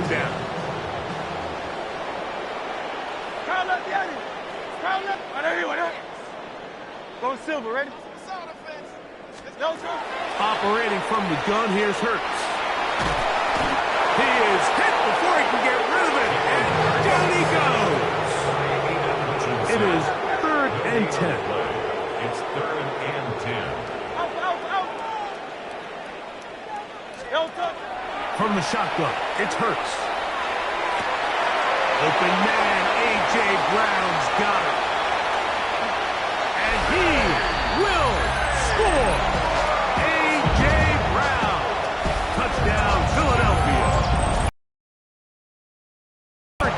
second down. Go Silver, ready? Operating from the gun, here's Hurts. He is hit before he can get rid of it, and down he goes. It is 3rd and 10. It's 3rd and 10. From the shotgun, it's Hurts. Open man, A.J. Brown's got it. And he will score. A.J. Brown. Touchdown, Philadelphia.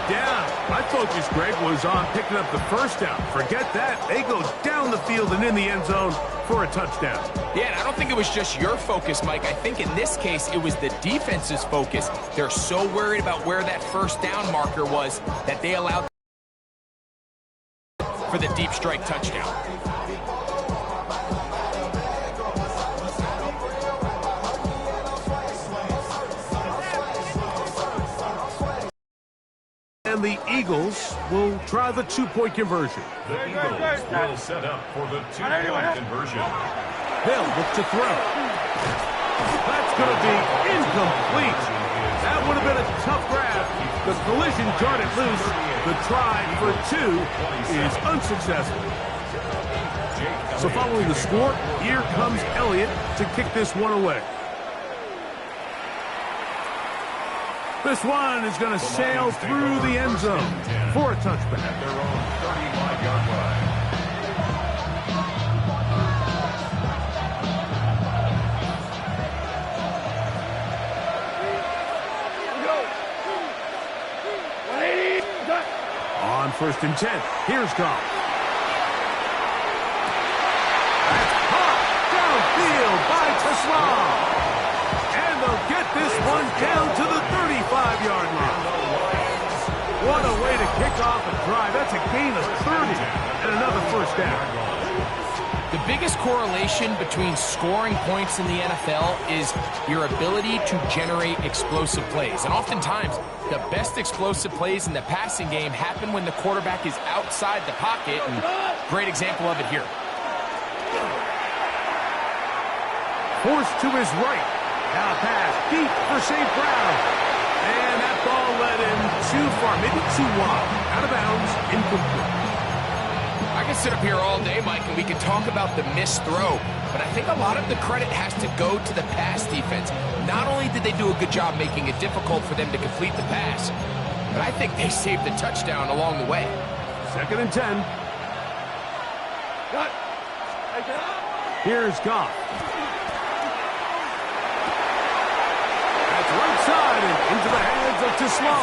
Down. My focus, Greg, was on picking up the first down. Forget that. They go down the field and in the end zone for a touchdown. Yeah, and I don't think it was just your focus, Mike. I think in this case, it was the defense's focus. They're so worried about where that first down marker was that they allowed for the deep strike touchdown. And the Eagles will try the 2-point conversion. The Eagles will set up for the 2-point conversion. They'll look to throw. That's going to be incomplete. That would have been a tough grab. The collision jarred it loose. The try for 2 is unsuccessful. So following the score, here comes Elliott to kick this one away. This one is going to sail through the end zone for a touchback. At their own 35-yard line. On 1st and 10, here's Goff. That's caught downfield by Tesla. And they'll get this one down to the 35-yard line. What a way to kick off a drive. That's a gain of 30 and another first down. The biggest correlation between scoring points in the NFL is your ability to generate explosive plays. And oftentimes, the best explosive plays in the passing game happen when the quarterback is outside the pocket. And great example of it here. Forced to his right. Now pass deep for St. Brown. And that ball led him too far, maybe too wide. Out of bounds, incomplete. I can sit up here all day, Mike, and we can talk about the missed throw, but I think a lot of the credit has to go to the pass defense. Not only did they do a good job making it difficult for them to complete the pass, but I think they saved the touchdown along the way. 2nd and 10. Here's Goff. That's right side and into the hands of Tisla.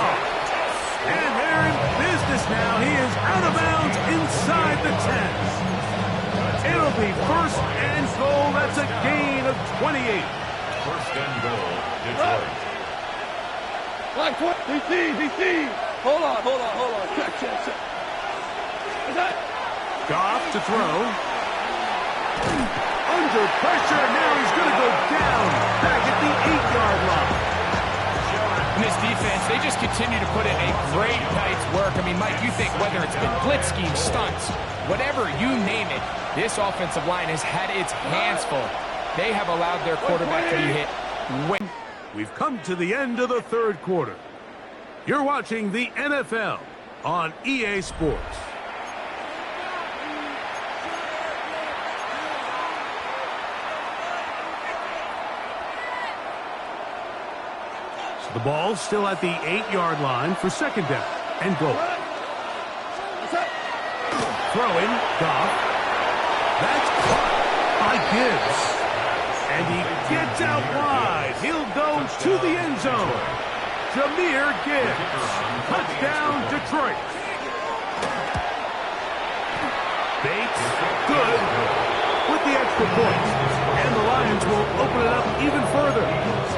And they're in business now. He is out of bounds inside the 10. It'll be 1st and goal. That's a gain of 28. 1st and goal, Detroit. BC. Hold on. Check. Goff to throw. Under pressure. Now he's going to go down. Back at the 8-yard line. And this defense, they just continue to put in a great night's work. I mean, Mike, you think whether it's been blitz scheme, stunts, whatever you name it, this offensive line has had its hands full. They have allowed their quarterback to be hit. We've come to the end of the 3rd quarter. You're watching the NFL on EA Sports. The ball's still at the 8-yard line for 2nd down and goal. Throwing, Goff. That's caught by Gibbs. And he gets out wide. He'll go to the end zone. Jahmyr Gibbs. Touchdown, Detroit. Bates, good with the extra point. And the Lions will open it up even further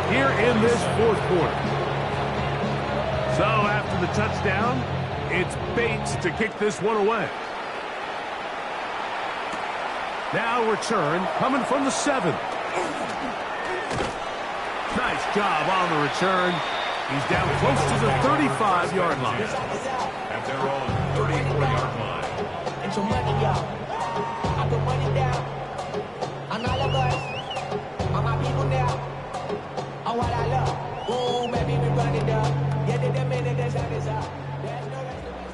here in this 4th quarter. So after the touchdown, it's Bates to kick this one away. Now return coming from the 7. Nice job on the return. He's down close to the 35-yard line. And they're on 34-yard line. Get your money, y'all. I put money down. On all of us. On my people now. On what I love. Ooh, baby, we run it up. Yeah, the minute the sun is up. There's no rest of us.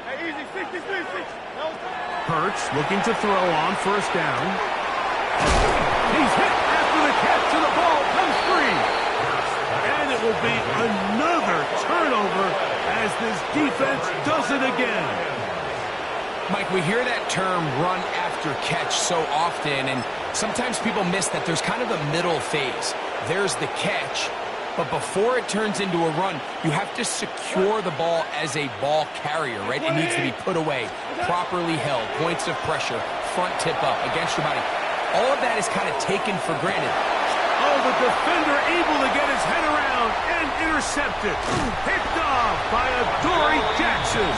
Hey, easy, 63, 6. No, Hurts looking to throw on first down. He's hit after the catch, and the ball comes free. And it will be another turnover as this defense does it again. Mike, we hear that term run after catch so often, and sometimes people miss that there's kind of a middle phase. There's the catch, but before it turns into a run, you have to secure the ball as a ball carrier, right? It needs to be put away, properly held, points of pressure, front tip up, against your body. All of that is kind of taken for granted. Oh, the defender able to get his head around and intercept it. Picked off by Adoree Jackson.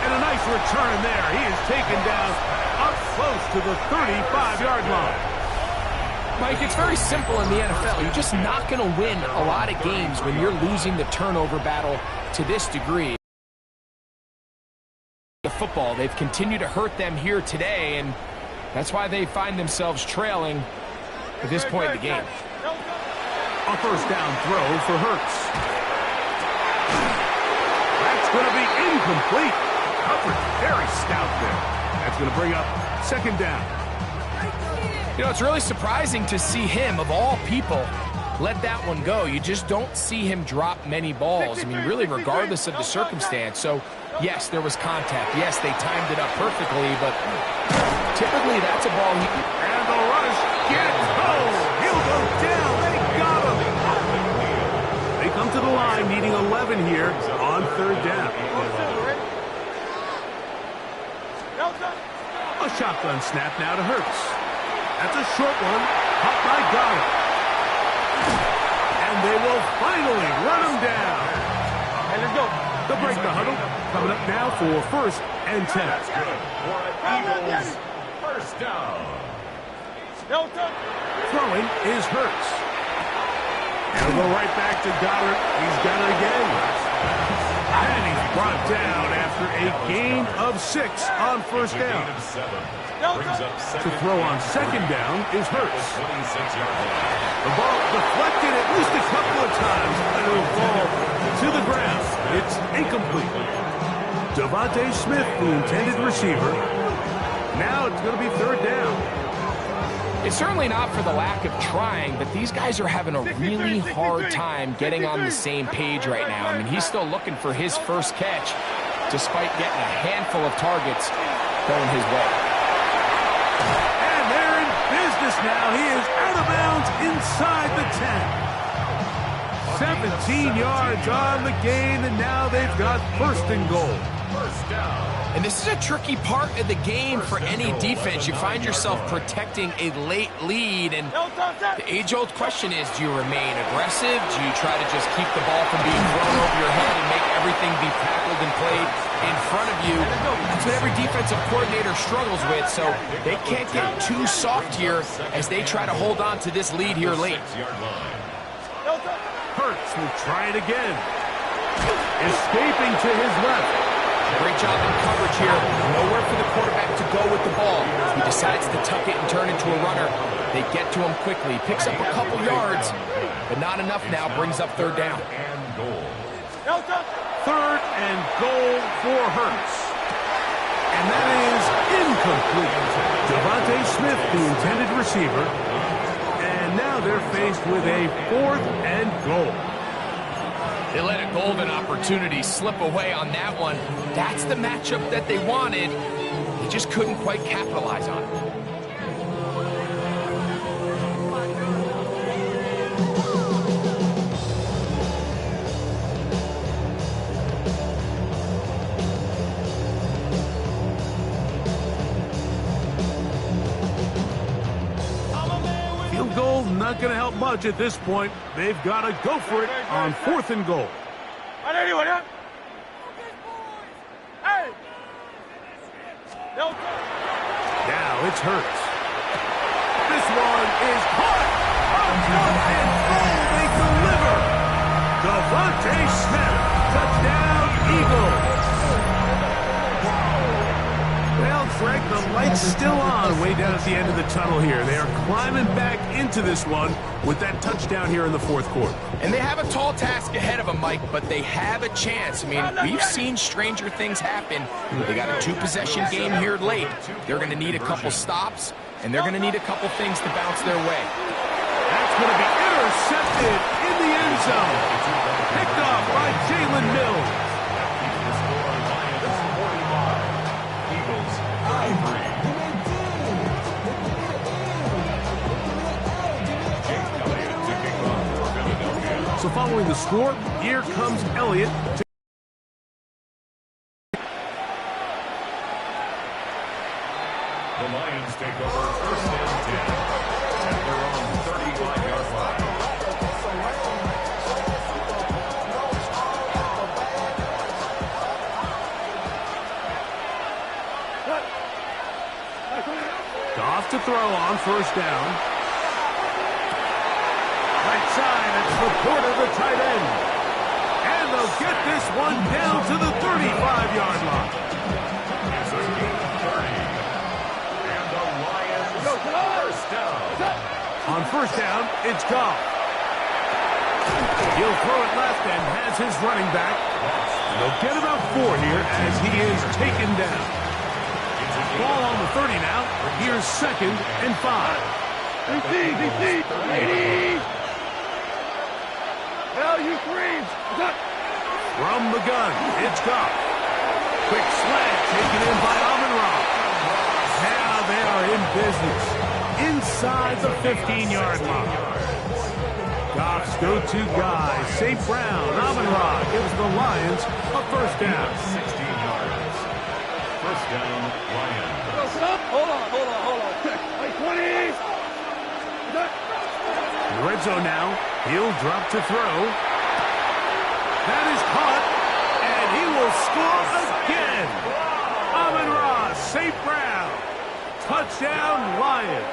And a nice return there. He is taken down up close to the 35-yard line. Mike, it's very simple in the NFL. You're just not going to win a lot of games when you're losing the turnover battle to this degree. The football, they've continued to hurt them here today, and that's why they find themselves trailing at this point in the game. A first down throw for Hurts. That's going to be incomplete. Coverage very stout there. That's going to bring up second down. You know, it's really surprising to see him, of all people, let that one go. You just don't see him drop many balls. I mean, really, regardless of the circumstance. So, yes, there was contact. Yes, they timed it up perfectly, but typically that's a ball he... And the rush gets home. He'll go down. They got him. They come to the line needing 11 here on third down. A shotgun snap now to Hurts. That's a short one. Caught by Goddard. And they will finally run him down. Hey, let's go. They'll break the huddle. Coming up now for first and 10. Eagles, first down. Throwing is Hurts. And he'll go right back to Goddard. He's got it again. And he's brought down after a gain of 6 on first down. To throw on second down is Hurts. The ball deflected at least a couple of times, and it will fall to the ground. It's incomplete. Devontae Smith, the intended receiver. Now it's going to be third down. It's certainly not for the lack of trying, but these guys are having a really hard time getting on the same page right now. I mean, he's still looking for his first catch, despite getting a handful of targets going his way. And they're in business now. He is out of bounds inside the 10. 17 yards on the gain, and now they've got first and goal. First down. And this is a tricky part of the game for any defense. You find yourself protecting a late lead, and the age-old question is, do you remain aggressive? Do you try to just keep the ball from being thrown over your head and make everything be tackled and played in front of you? That's what every defensive coordinator struggles with, so they can't get too soft here as they try to hold on to this lead here late. Hurts will try it again. Escaping to his left. Great job in coverage here. Nowhere for the quarterback to go with the ball. He decides to tuck it and turn into a runner. They get to him quickly. Picks up a couple yards, but not enough now. Brings up third down. Third and goal for Hurts. And that is incomplete. Devontae Smith, the intended receiver. And now they're faced with a fourth and goal. They let a golden opportunity slip away on that one. That's the matchup that they wanted. They just couldn't quite capitalize on it. Field goal not going to help much at this point. They've got to go for it on fourth and goal. Now it's Hurts. This one is caught. And they deliver. the light's still on way down at the end of the tunnel here. They are climbing back into this one with that touchdown here in the fourth quarter. And they have a tall task ahead of them, Mike, but they have a chance. I mean, we've seen stranger things happen. They got a two-possession game here late. They're going to need a couple stops, and they're going to need a couple things to bounce their way. That's going to be intercepted in the end zone. Picked off by Jalen Mills. So following the score, here comes Elliott. The Lions take over first and 10 at their own 35-yard line. Goff to throw on first down. Right side, it's Laporta, the tight end. And they'll get this one down to the 35-yard line. It's a gain of 30. And the Lions first down. On first down, it's Goff. He'll throw it left and has his running back. They'll get about 4 here as he is taken down. Ball on the 30 now. Here's 2nd and 5. DC, 80. Hell, you scream. From the gun, it's Goff. Quick slant taken in by Amon-Ra. Now they are in business. Inside the 15-yard line. Goff's go-to guy, St. Brown. Amon-Ra gives the Lions a first down. 16 yards. First down, Lions. Hold on. Like 20. Red zone now. He'll drop to throw. That is caught, and he will score again. Amon-Ra, St. Brown. Touchdown, Lions.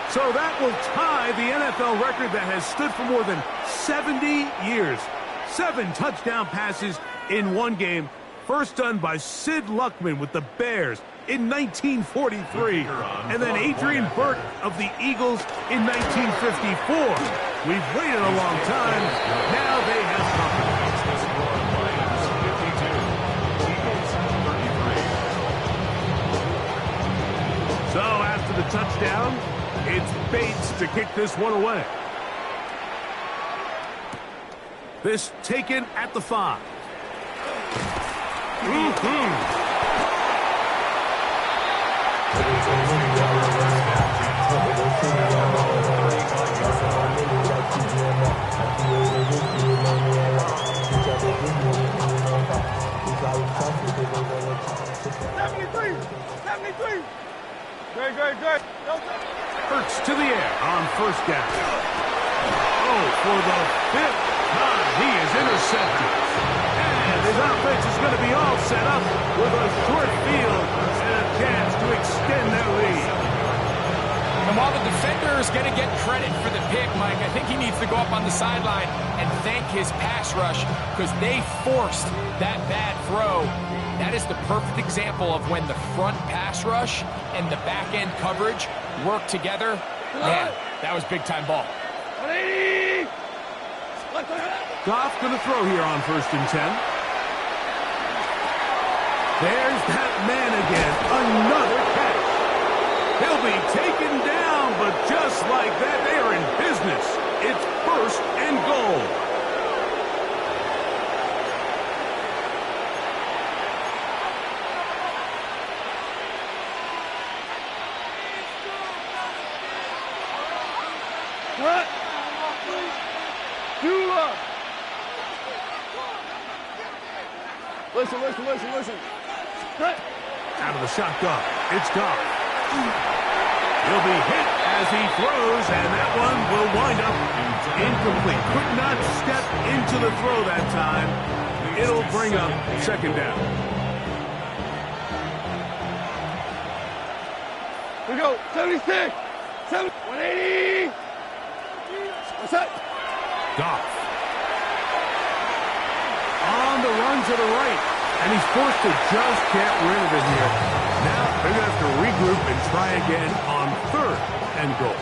So that will tie the NFL record that has stood for more than 70 years. 7 touchdown passes in one game. First done by Sid Luckman with the Bears in 1943. And then Adrian Burke of the Eagles in 1954. We've waited a long time. Now they have company. So after the touchdown, it's Bates to kick this one away. This taken at the 5. Good. Hurts to the air on first down. Oh, for the 5th time, he is intercepted. And his offense is going to be all set up with a short field and a chance to extend their lead. And while the defender is going to get credit for the pick, Mike, I think he needs to go up on the sideline and thank his pass rush because they forced that bad throw. That is the perfect example of when the front pass rush and the back-end coverage work together. Man, that was big-time ball. 180. Goff going to throw here on first and 10. There's that man again. Another catch. He'll be taken down, but just like that, they are in business. It's first and goal. What? Dula. Listen. Cut. Out of the shotgun, it's Goff. He'll be hit as he throws, and that one will wind up incomplete. Could not step into the throw that time. It'll bring up second down. Here we go. 76. 180. What's up? Goff. On the run to the right. And he's forced to just get rid of it here. Now they're going to have to regroup and try again on 3rd and goal.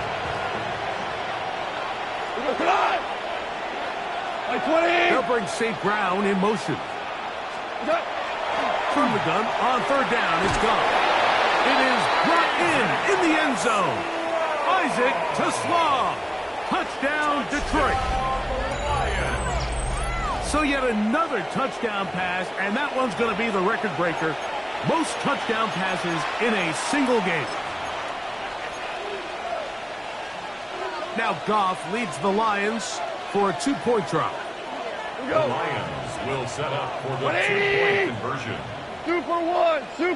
They'll bring St. Brown in motion. From the gun on 3rd down, it's gone. It is brought in the end zone. Isaac to Slaw. Touchdown, Detroit. So yet another touchdown pass, and that one's going to be the record breaker. Most touchdown passes in a single game. Now Goff leads the Lions for a 2-point drop. The Lions will set up for the 2-point conversion. Super one. He'll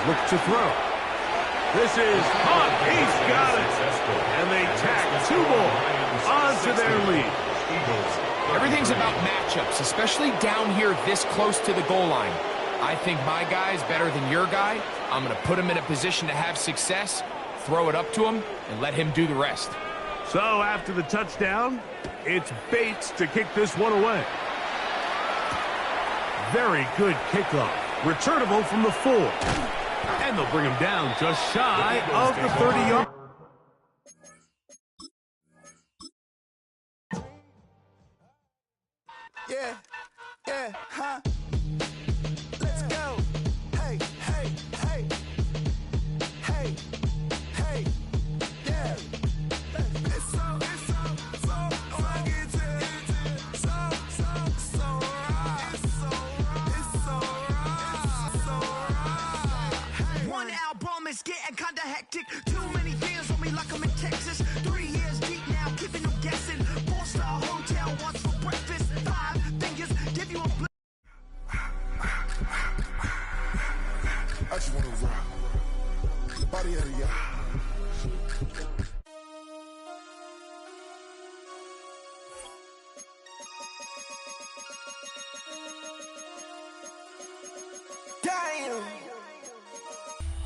look to throw. This is Hunt. He's got it. And they tack 2 more onto their lead. Everything's about matchups, especially down here this close to the goal line. I think my guy is better than your guy. I'm going to put him in a position to have success, throw it up to him, and let him do the rest. So after the touchdown, it's Bates to kick this one away. Very good kickoff. Returnable from the 4. And they'll bring him down just shy of the 30-yard. Yeah, huh? Let's go. Hey, yeah. It's so rugged, so raw. It's so raw. One album is getting kinda hectic. Too many fans on me like I'm in Texas. 3 years deep now, keeping them guessing. 4-star hotel, what's for breakfast? 5 fingers, give you a I just wanna rock the body of the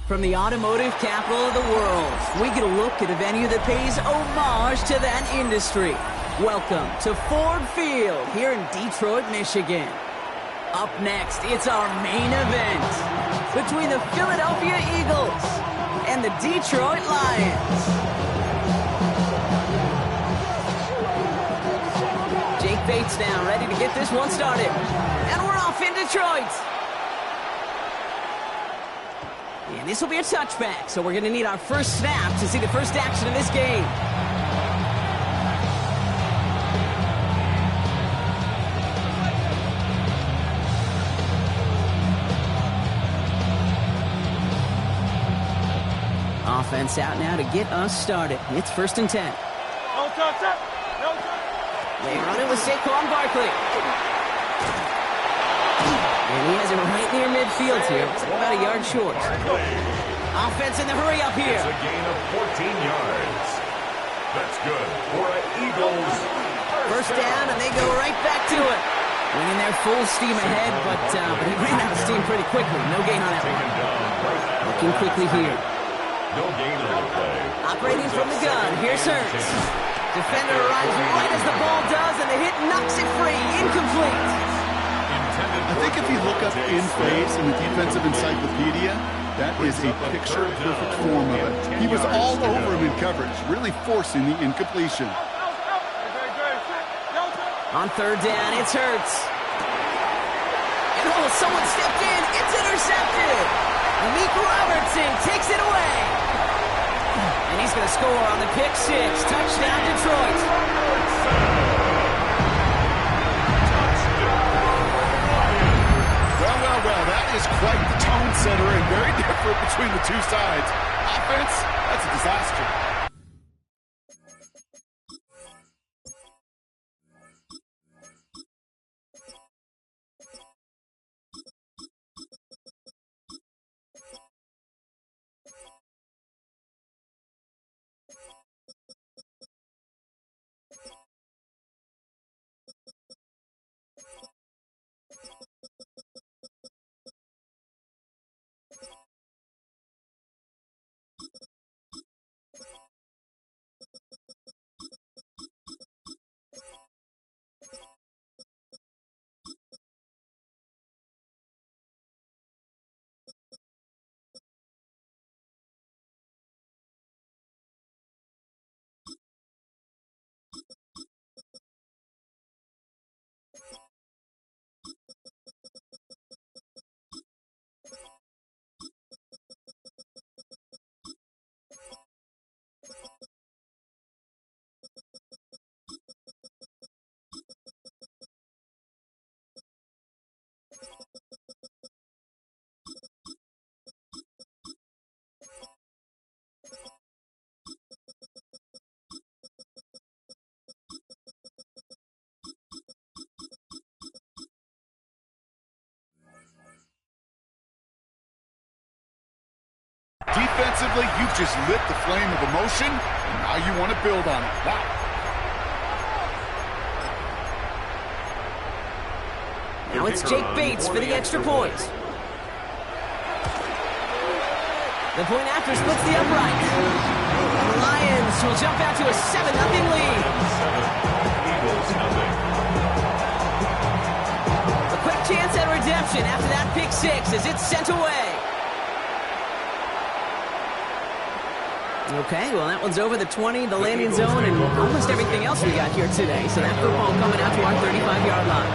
From the automotive capital of the world, we get a look at a venue that pays homage to that industry. Welcome to Ford Field here in Detroit, Michigan. Up next, it's our main event between the Philadelphia Eagles and the Detroit Lions. Jake Bates now ready to get this one started. And we're off in Detroit. And this will be a touchback, so we're going to need our first snap to see the first action of this game. Offense out now to get us started. It's 1st and 10. No touch. They run it with Saquon Barkley. And he has it right near midfield here. It's about a yard short. Offense in the hurry up here. It's a gain of 14 yards. That's good for an Eagles. First down, and they go right back to it. Winning their full steam ahead, but he ran out of steam pretty quickly. No gain on that one. Looking quickly here. No gain on the play. Operating from the gun. Here's Hurts. Defender arrives right as the ball does, and the hit knocks it free. Incomplete. I think if you look up in phase in the defensive encyclopedia, that is a picture-perfect form of it. He was all over him in coverage, really forcing the incompletion. On 3rd down, it's Hurts. And someone stepped in. It's intercepted. Meek Robertson takes it away. And he's going to score on the pick 6. Touchdown, Detroit. Well, that is quite the tone setter and very different between the two sides. Offense, that's a disaster. defensively, you've just lit the flame of emotion, and now you want to build on it. Wow. Now it's Jake Bates for the extra point. The point after splits the upright. And the Lions will jump out to a 7-0 lead. A quick chance at redemption after that pick six as it's sent away. Okay, well, that one's over the 20, the landing zone, and almost everything else we got here today. So that football coming out to our 35-yard line.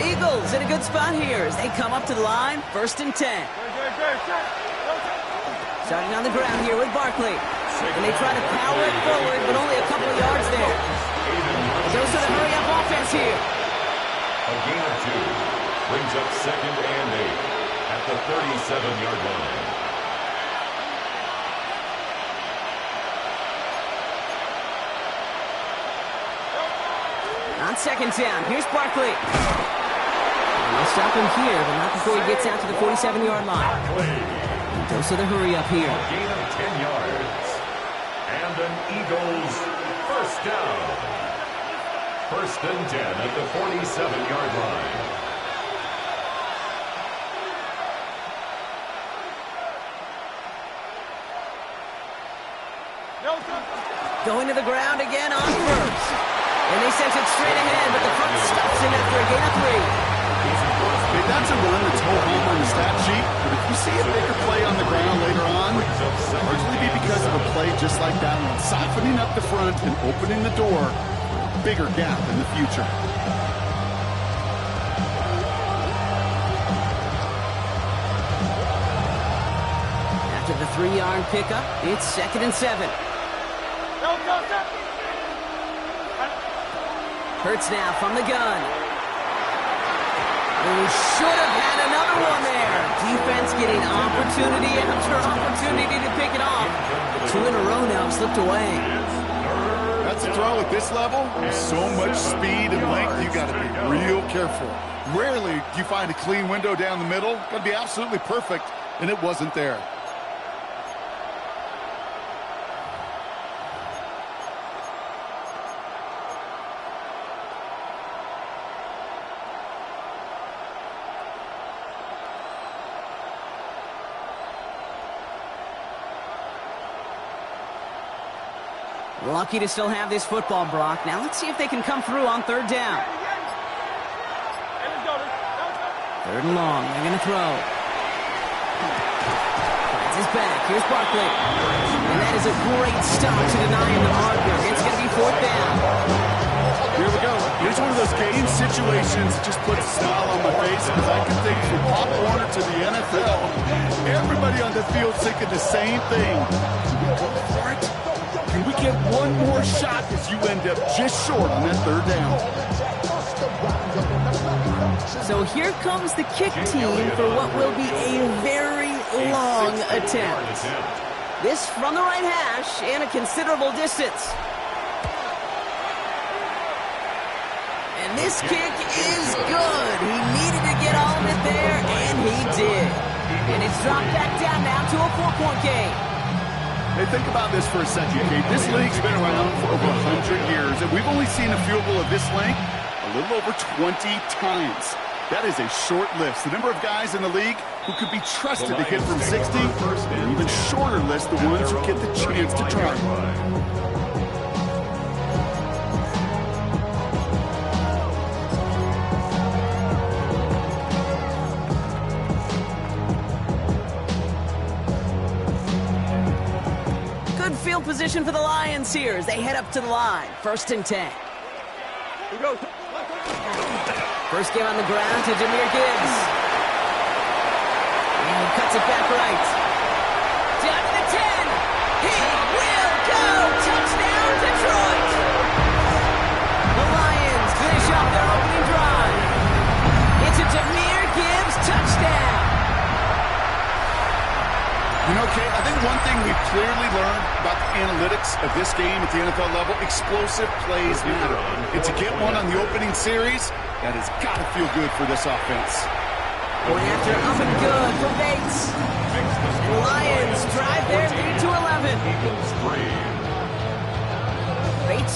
Eagles in a good spot here as they come up to the line, 1st and 10. Starting on the ground here with Barkley. And they try to power it forward, but only a couple of yards there. Goes to the hurry-up offense here. A gain of 2 brings up 2nd and 8 at the 37-yard line. On 2nd down, here's Barkley. They'll stop him here, but not before he gets out to the 47-yard line. He goes to the hurry-up here. A gain of 10 yards. And an Eagles 1st down. 1st and 10 at the 47-yard line. Going to the ground again on 1st. And they sent it straight ahead, but the front stops him after a gain of 3. Okay, that's a run that's home on the stat sheet, but if you see a bigger play on the ground later on, largely be because of a play just like that one, softening up the front and opening the door for a bigger gap in the future. After the 3-yard pickup, it's 2nd and 7. Hurts now from the gun. We should have had another one there. Defense getting opportunity after opportunity to pick it off. The 2 in a row now slipped away. That's a throw at this level. There's so much speed and length, you got to be real careful. Rarely do you find a clean window down the middle. Got to be absolutely perfect, and it wasn't there. Lucky to still have this football, Brock. Now let's see if they can come through on 3rd down. 3rd and long. They're going to throw. Finds his back. Here's Barkley. And that is a great stop to deny him the marker. It's going to be 4th down. Here we go. Here's one of those game situations that just puts a smile on my face because I can think from Pop Warner to the NFL. Everybody on the field thinking the same thing. Can we go for it? Can we get one more shot as you end up just short on that 3rd down? So here comes the kick team for what will be a very long attempt. This from the right hash and a considerable distance. And this kick is good. He needed to get all of it there, and he did. And it's dropped back down now to a 4-point game. Hey, think about this for a second, Kate. This league's been around for over 100 years, and we've only seen a field goal of this length a little over 20 times. That is a short list. The number of guys in the league who could be trusted to hit from 60, and even shorter list, the ones who get the chance to try. Field position for the Lions here as they head up to the line. 1st and 10. First game on the ground to Jahmyr Gibbs. And he cuts it back right. Down to the 10. He will go. Touchdown, Detroit. The Lions finish off their opening drive. It's a Jahmyr Gibbs touchdown. You know, Kate, I think one thing we've clearly learned about the analytics of this game at the NFL level, explosive plays matter. And to get one on the opening series, that has got to feel good for this offense. Going after up and good for Bates.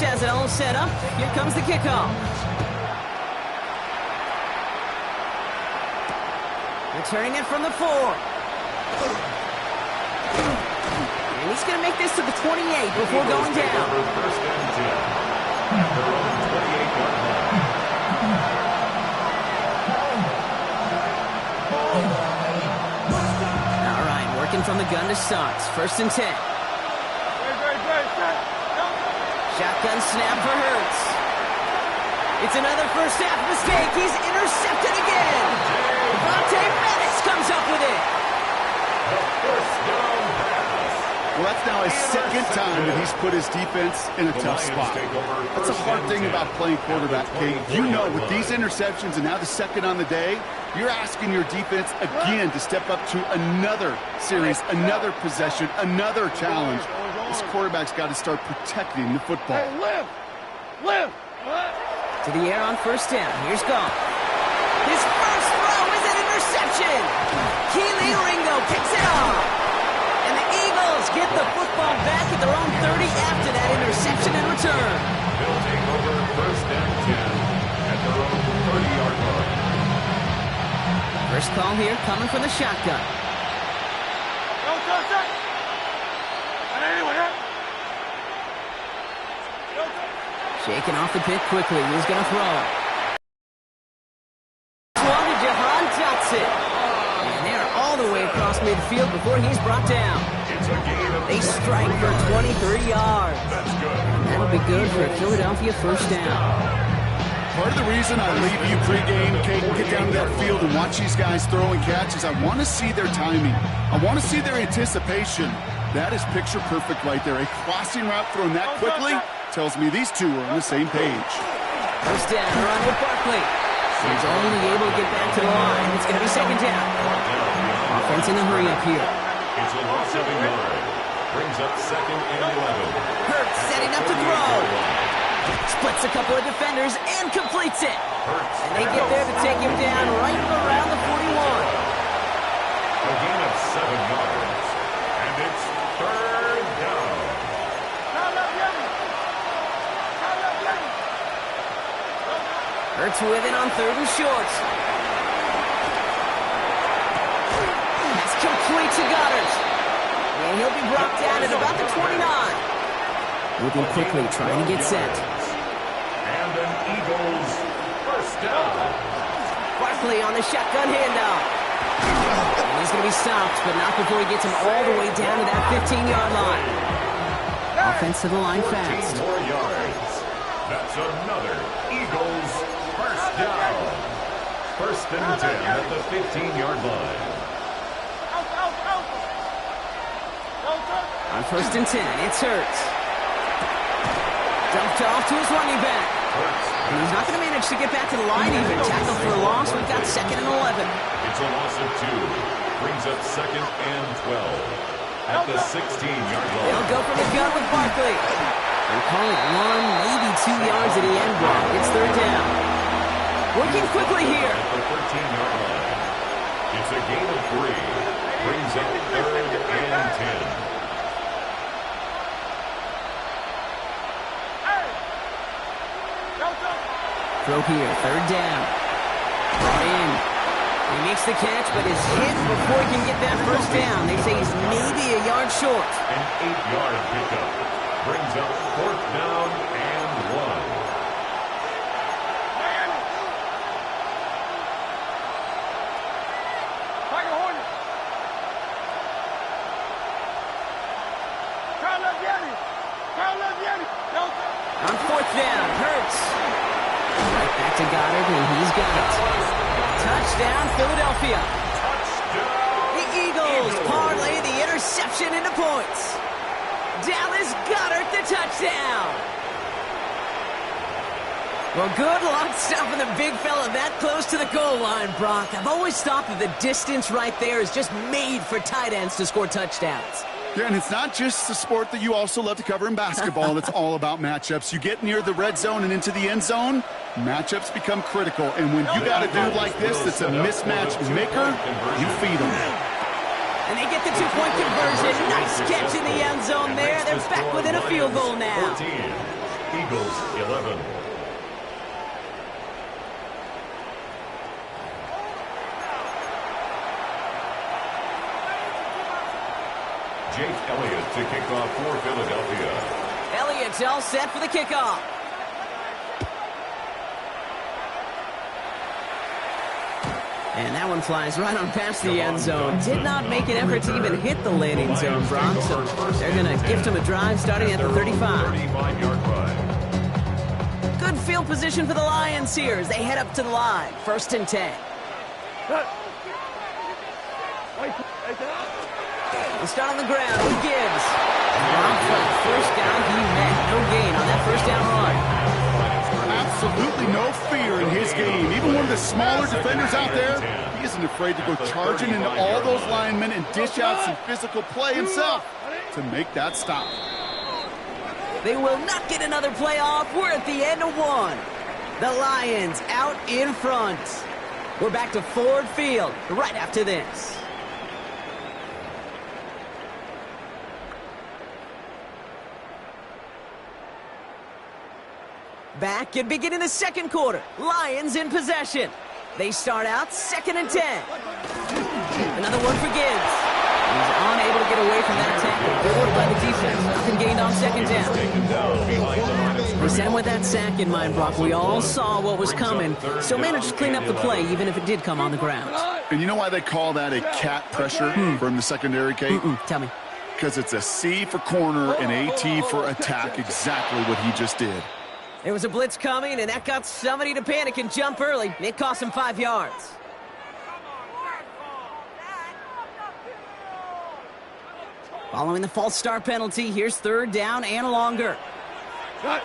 has it all set up. Here comes the kickoff. Returning it from the 4. And he's going to make this to the 28 before going down. First and 10 at their own 28-yard line. All right, working from the gun to start. First and 10. Shotgun snap for Hurts. It's another first half mistake. He's intercepted again. Devontae Menace comes up with it. The first down pass. Well, that's now his second time that he's put his defense in a tough spot. That's a hard thing about playing quarterback, Kate. You know, with these interceptions and now the second on the day, you're asking your defense again to step up to another series, another possession, another challenge. This quarterback's got to start protecting the football. Hey, live! To the air on first down. Here's Goff. His first throw is an interception. Keely Ringo picks it off. And the Eagles get the football back at their own 30 after that interception in return. They'll take over first and 10 at their own 30-yard line. First call here coming from the shotgun. Shaking off the pit quickly. He's going to throw. One to Jahan Dotson. And they're all the way across midfield before he's brought down. It's a gain of They strike for 23 yards. That's good. That'll be good for a Philadelphia first down. Part of the reason I leave you pregame, Kate, and get down to that field and watch these guys throw and catch is I want to see their timing. I want to see their anticipation. That is picture perfect right there. A crossing route thrown that quickly tells me these two are on the same page. First down, run with Barkley. He's only able to get back to the line. It's going to be second down. Offense in a hurry up here. It's a loss of a yard. Brings up second and 11. Hurts setting up to throw. Splits a couple of defenders and completes it. And they get there to take him down right around the 41. A gain of 7 yards. And it's third down. Hurts with it on third and short. That's complete to Goddard. And he'll be brought down at about the 29. Moving quickly, trying to get set. And an Eagles first down. Barkley on the shotgun handoff. And he's going to be stopped, but not before he gets him all the way down to that 15-yard line. Offense to the line fast. 14 more yards. That's another Eagles first down. First and 10 at the 15-yard line. On first and 10, it's Hurts. Dumped off to his running back. And he's not going to manage to get back to the line even. Tackle for a loss. We've got second and 11. It's a loss of 2. Brings up second and 12 at the 16-yard line. They'll go from the gun with Barkley. They'll call it 1, maybe 2 yards at the end block. It's third down. Working quickly here. At the 13-yard line. It's a gain of 3. Brings up third and 10. Throw here, third down. Brought in. He makes the catch, but is hit before he can get that first down. They say he's maybe a yard short. An 8-yard pickup. Brings up fourth down and 1. On fourth down, Hurts. Right back to Goddard, and he's got it. Touchdown, Philadelphia. The Eagles parlay the interception into points. Dallas Goddard the touchdown. Well, good luck stopping the big fella that close to the goal line, Brock. I've always thought that the distance right there is just made for tight ends to score touchdowns. Yeah, and it's not just the sport that you also love to cover in basketball. It's all about matchups. You get near the red zone and into the end zone, matchups become critical. And when you got a dude like this that's a mismatch maker, you feed him. And they get the two-point conversion. Nice catch in the end zone there. They're back within a field goal now. Eagles 11. Jake Elliott to kick off for Philadelphia. Elliott's all set for the kickoff. And that one flies right on past the end zone. Did not make an effort to even hit the landing zone, Brock. So they're going to gift him a drive starting at the 35. 35-yard run. Good field position for the Lions here as they head up to the line. 1st and 10. They start on the ground with Gibbs. Brock for the first down. He met no gain on that first down run. Absolutely no fear in his game. Even one of the smaller defenders out there, he isn't afraid to go charging into all those linemen and dish out some physical play himself to make that stop. They will not get another play off. We're at the end of one. The Lions out in front. We're back to Ford Field right after this. Back and beginning the second quarter. Lions in possession. They start out 2nd and 10. Another one for Gibbs. He's unable to get away from that tackle. Good work by the defense. Nothing gained on 2nd down. And with that sack in mind, Brock, we all saw what was coming. So managed to clean up the play, even if it did come on the ground. And you know why they call that a cat pressure from the secondary, Kate? Tell me. Because it's a C for corner and a T for attack. Exactly what he just did. There was a blitz coming, and that got somebody to panic and jump early. It cost him 5 yards. Following the false start penalty, here's 3rd down and longer. Here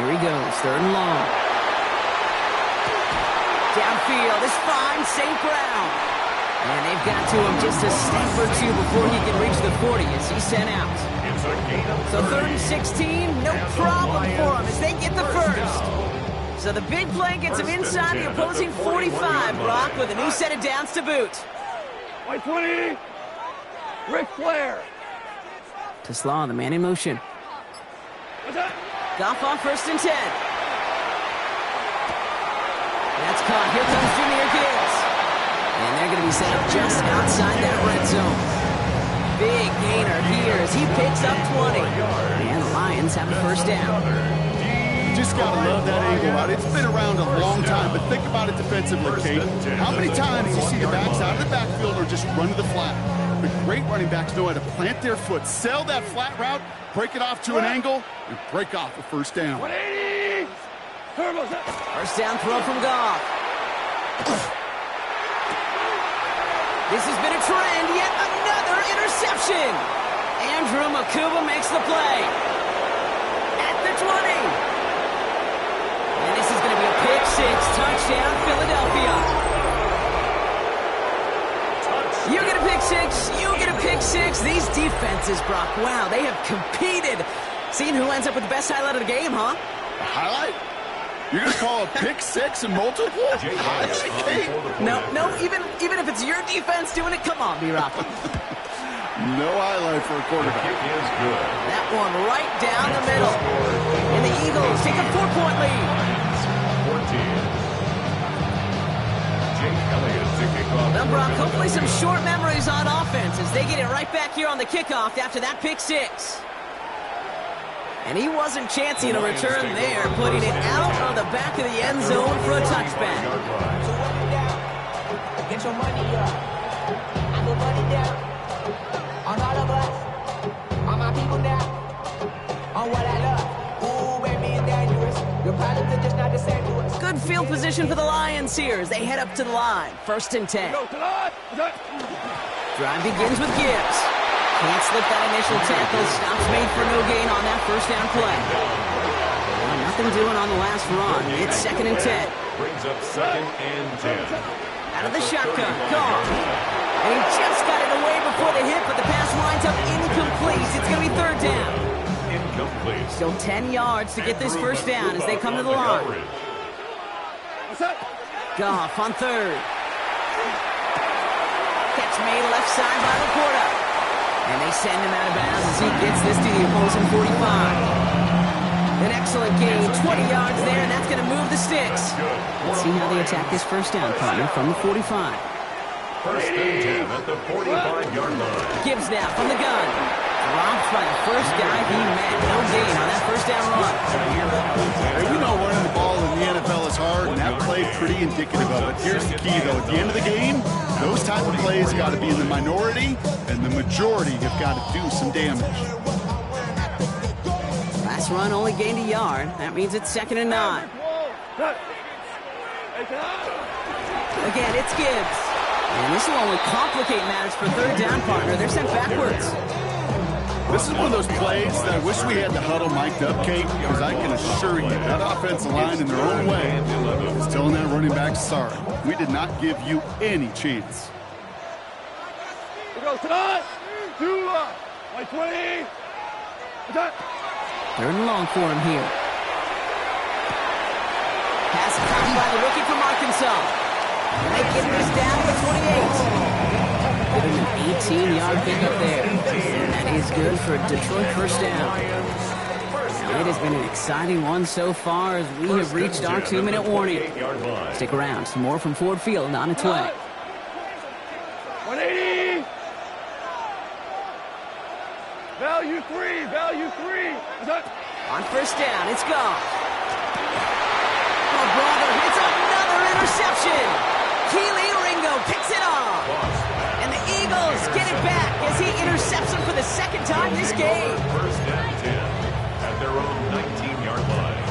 he goes, 3rd and long. Downfield, this finds St. Brown. And they've got to him just a step or two before he can reach the 40 as he's sent out. So 3rd and 16, no problem for him as they get the first. So the big play gets him inside the opposing 45, Brock, with a new set of downs to boot. White 20, Ric Flair. To Slaw, the man in motion. Goff on 1st and 10. That's caught. Here comes Jahmyr Gibbs. And they're going to be set up just outside that red zone. Big gainer here as he picks up 20. And the Lions have a 1st down. You just got to love that angle out. It's been around a long time, but think about it defensively, Kate. How many times you see the backs out of the backfield or just run to the flat? The great running backs know how to plant their foot, sell that flat route, break it off to an angle, and break off a 1st down. 180. 1st down throw from Goff. This has been a trend, yet another interception. Andrew Makuba makes the play. At the 20. And this is going to be a pick 6, touchdown Philadelphia. You get a pick 6, you get a pick 6. These defenses, Brock, wow, they have competed. Seeing who ends up with the best highlight of the game, huh? A highlight? You're going to call a pick 6 and multiple? No, even if it's your defense doing it, come on, B-Rock. No highlight for a quarterback. Kick is good. That one right down the middle. And the Eagles take a 4-point lead. 14. Jake Elliott to kick off. Well, Brock, hopefully some short memories on offense as they get it right back here on the kickoff after that pick 6. And he wasn't chancing a return there, putting it out on the back of the end zone for a touchback. So run it down. Get your money up. I go money down. On all of us. On my people now. On what I love. Ooh, baby, it's dangerous. Your problems are just not the same to us. Good field position for the Lions here as they head up to the line. 1st and 10. Drive begins with Gibbs. Can't slip that initial tackle. Stops made for no gain on that 1st down play. Well, nothing doing on the last run. It's 2nd and 10. Brings up 2nd and 10. Out of the shotgun. Goff. And he just got it away before the hit, but the pass winds up incomplete. It's going to be 3rd down. Incomplete. Still 10 yards to get this 1st down as they come to the line. Goff on 3rd. Catch made left side by Laporta. And they send him out of bounds as he gets this to the opposing 45. An excellent gain, 20 yards there, and that's going to move the sticks. Let's see how they attack this first down, partner, from the 45. First and 10 at the 45-yard line. Gibbs now from the gun. Dropped by the first guy he met. No gain on that first down run. Hey, we know running the ball in the NFL is hard, and that play pretty indicative of it. Here's the key, though. At the end of the game, those type of plays got to be in the minority, and the majority have got to do some damage. Last run only gained a yard. That means it's 2nd and 9. Again, it's Gibbs. And this will only complicate matters for third down, partner. They're sent backwards. This is one of those plays that I wish we had the huddle mic'd up, Kate, because I can assure you that offensive line in their own way is telling that running back, sorry, we did not give you any chance. Here goes tonight. 20. Attack. 3rd and long for him here. Pass caught by the rookie from Arkansas. And they get this down to the 28. Give him an 18-yard pickup there. And that is good for a Detroit first down. Now, it has been an exciting one so far as we have reached our 2-minute warning. Stick around. Some more from Ford Field on its way. 180. Value 3. Attack. On first down, it's gone. Oh, brother, it's another interception. Keely Ringo picks it off. And the Eagles get it back as he intercepts him for the 2nd time this game. First and 10 at their own 19-yard line.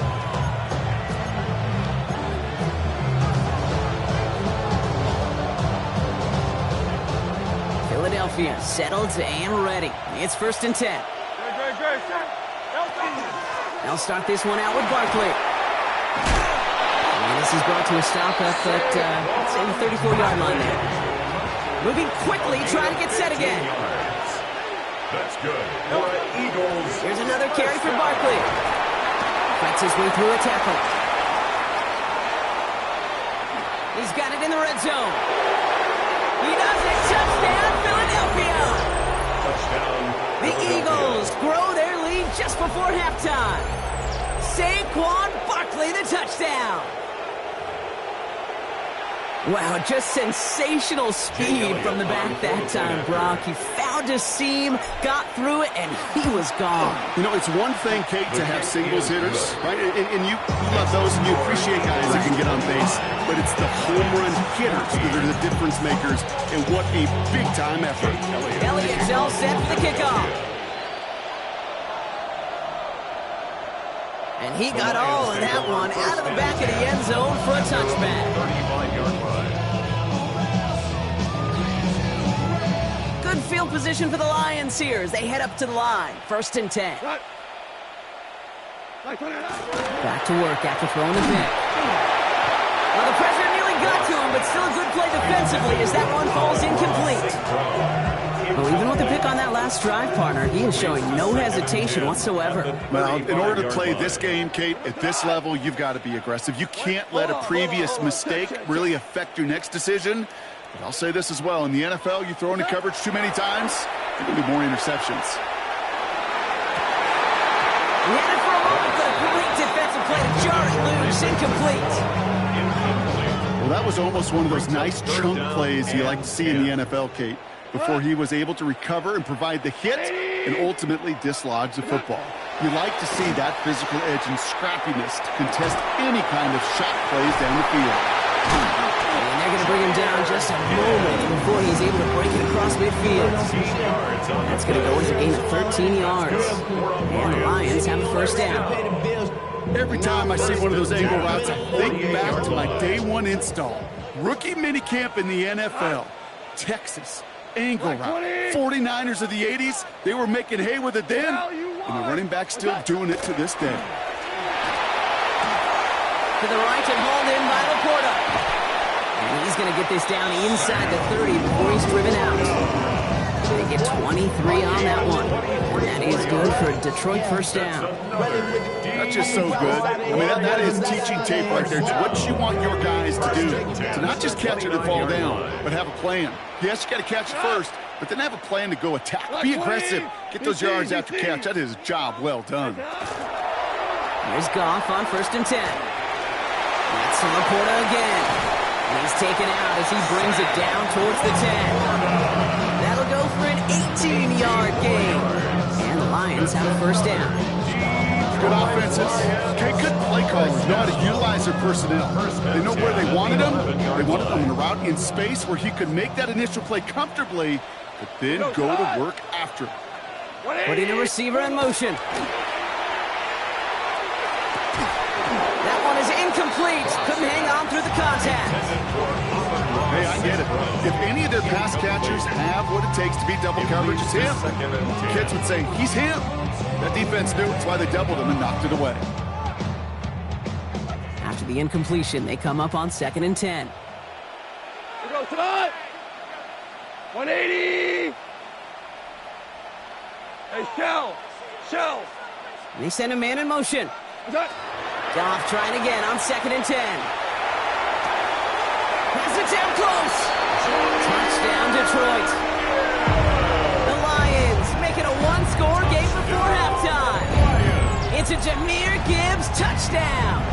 Philadelphia settled and ready. It's 1st and 10. They'll start this one out with Barkley. And this is brought to a stop up at, let's say, the 34-yard line there. Moving quickly, trying to get set again. That's good. For the Eagles. Here's another carry for Barkley. Fights his way through a tackle. He's got it in the red zone. He does it. Touchdown, Philadelphia. Touchdown. The Eagles grow their lead just before halftime. Saquon Barkley, the touchdown. Wow, just sensational speed from the back that time, Brock. He found a seam, got through it, and he was gone. You know, it's one thing, Kate, to have singles hitters, right? And you love those, and you appreciate guys that can get on base. But it's the home run hitters that are the difference makers, and what a big-time effort. Elliott's all set for the kickoff. And he got all of that one out of the back of the end zone for a touchback. 35-yard line. Good field position for the Lions here as they head up to the line. 1st and 10. Back to work after throwing the pick. Well, the pressure nearly got to him, but still a good play defensively as that one falls incomplete. Well, even with the pick on that last drive, partner, he is showing no hesitation whatsoever. Well, in order to play this game, Kate, at this level, you've got to be aggressive. You can't let a previous mistake really affect your next decision. But I'll say this as well. In the NFL, you throw into coverage too many times, there will be more interceptions. He had it for a moment, but a great defensive play to jar it loose. Incomplete. Well, that was almost one of those nice chunk plays you like to see in the NFL, Kate, before he was able to recover and provide the hit and ultimately dislodge the football. You like to see that physical edge and scrappiness to contest any kind of shot plays down the field. And they're going to bring him down just a moment before he's able to break it across midfield. That's going to go as a gain of 13 yards. And the Lions have a first down. Every time I see one of those angle routes, I think back to my day one install. Rookie minicamp in the NFL. Texas. Angle route. 49ers of the 80s, they were making hay with it then, and the running back still doing it to this day. To the right and hauled in by Laporta. And he's going to get this down inside the 30 before he's driven out. They get 23 on that one. And that is good for a Detroit first down. That's just so good. I mean, that is teaching tape right there. It's what you want your guys to do. To not just catch it and fall down, but have a plan. Yes, you got to catch it first, but then have a plan to go attack. Be aggressive. Get those yards after catch. That is a job well done. Here's Goff on 1st and 10. That's Laporta again. He's taken out as he brings it down towards the 10. That'll go for an 18-yard gain. And the Lions have a 1st down. Good offenses. Okay, good play callers know how to utilize their personnel. They know where they wanted them. They wanted them in a route in space where he could make that initial play comfortably, but then go to work after it. Putting a receiver in motion. That one is incomplete. Couldn't hang on through the contact. Hey, I get it. If any of their pass catchers have what it takes to beat double coverage, it's him. Kids would say, he's him. That defense knew. That's why they doubled him and knocked it away. After the incompletion, they come up on 2nd and 10. Here we go, tonight. 180. Hey, Shell. And they send a man in motion. Goff trying again on 2nd and 10. Pass it down close. Touchdown, Detroit. The Lions make it a one-score game before halftime. It's a Jahmyr Gibbs touchdown.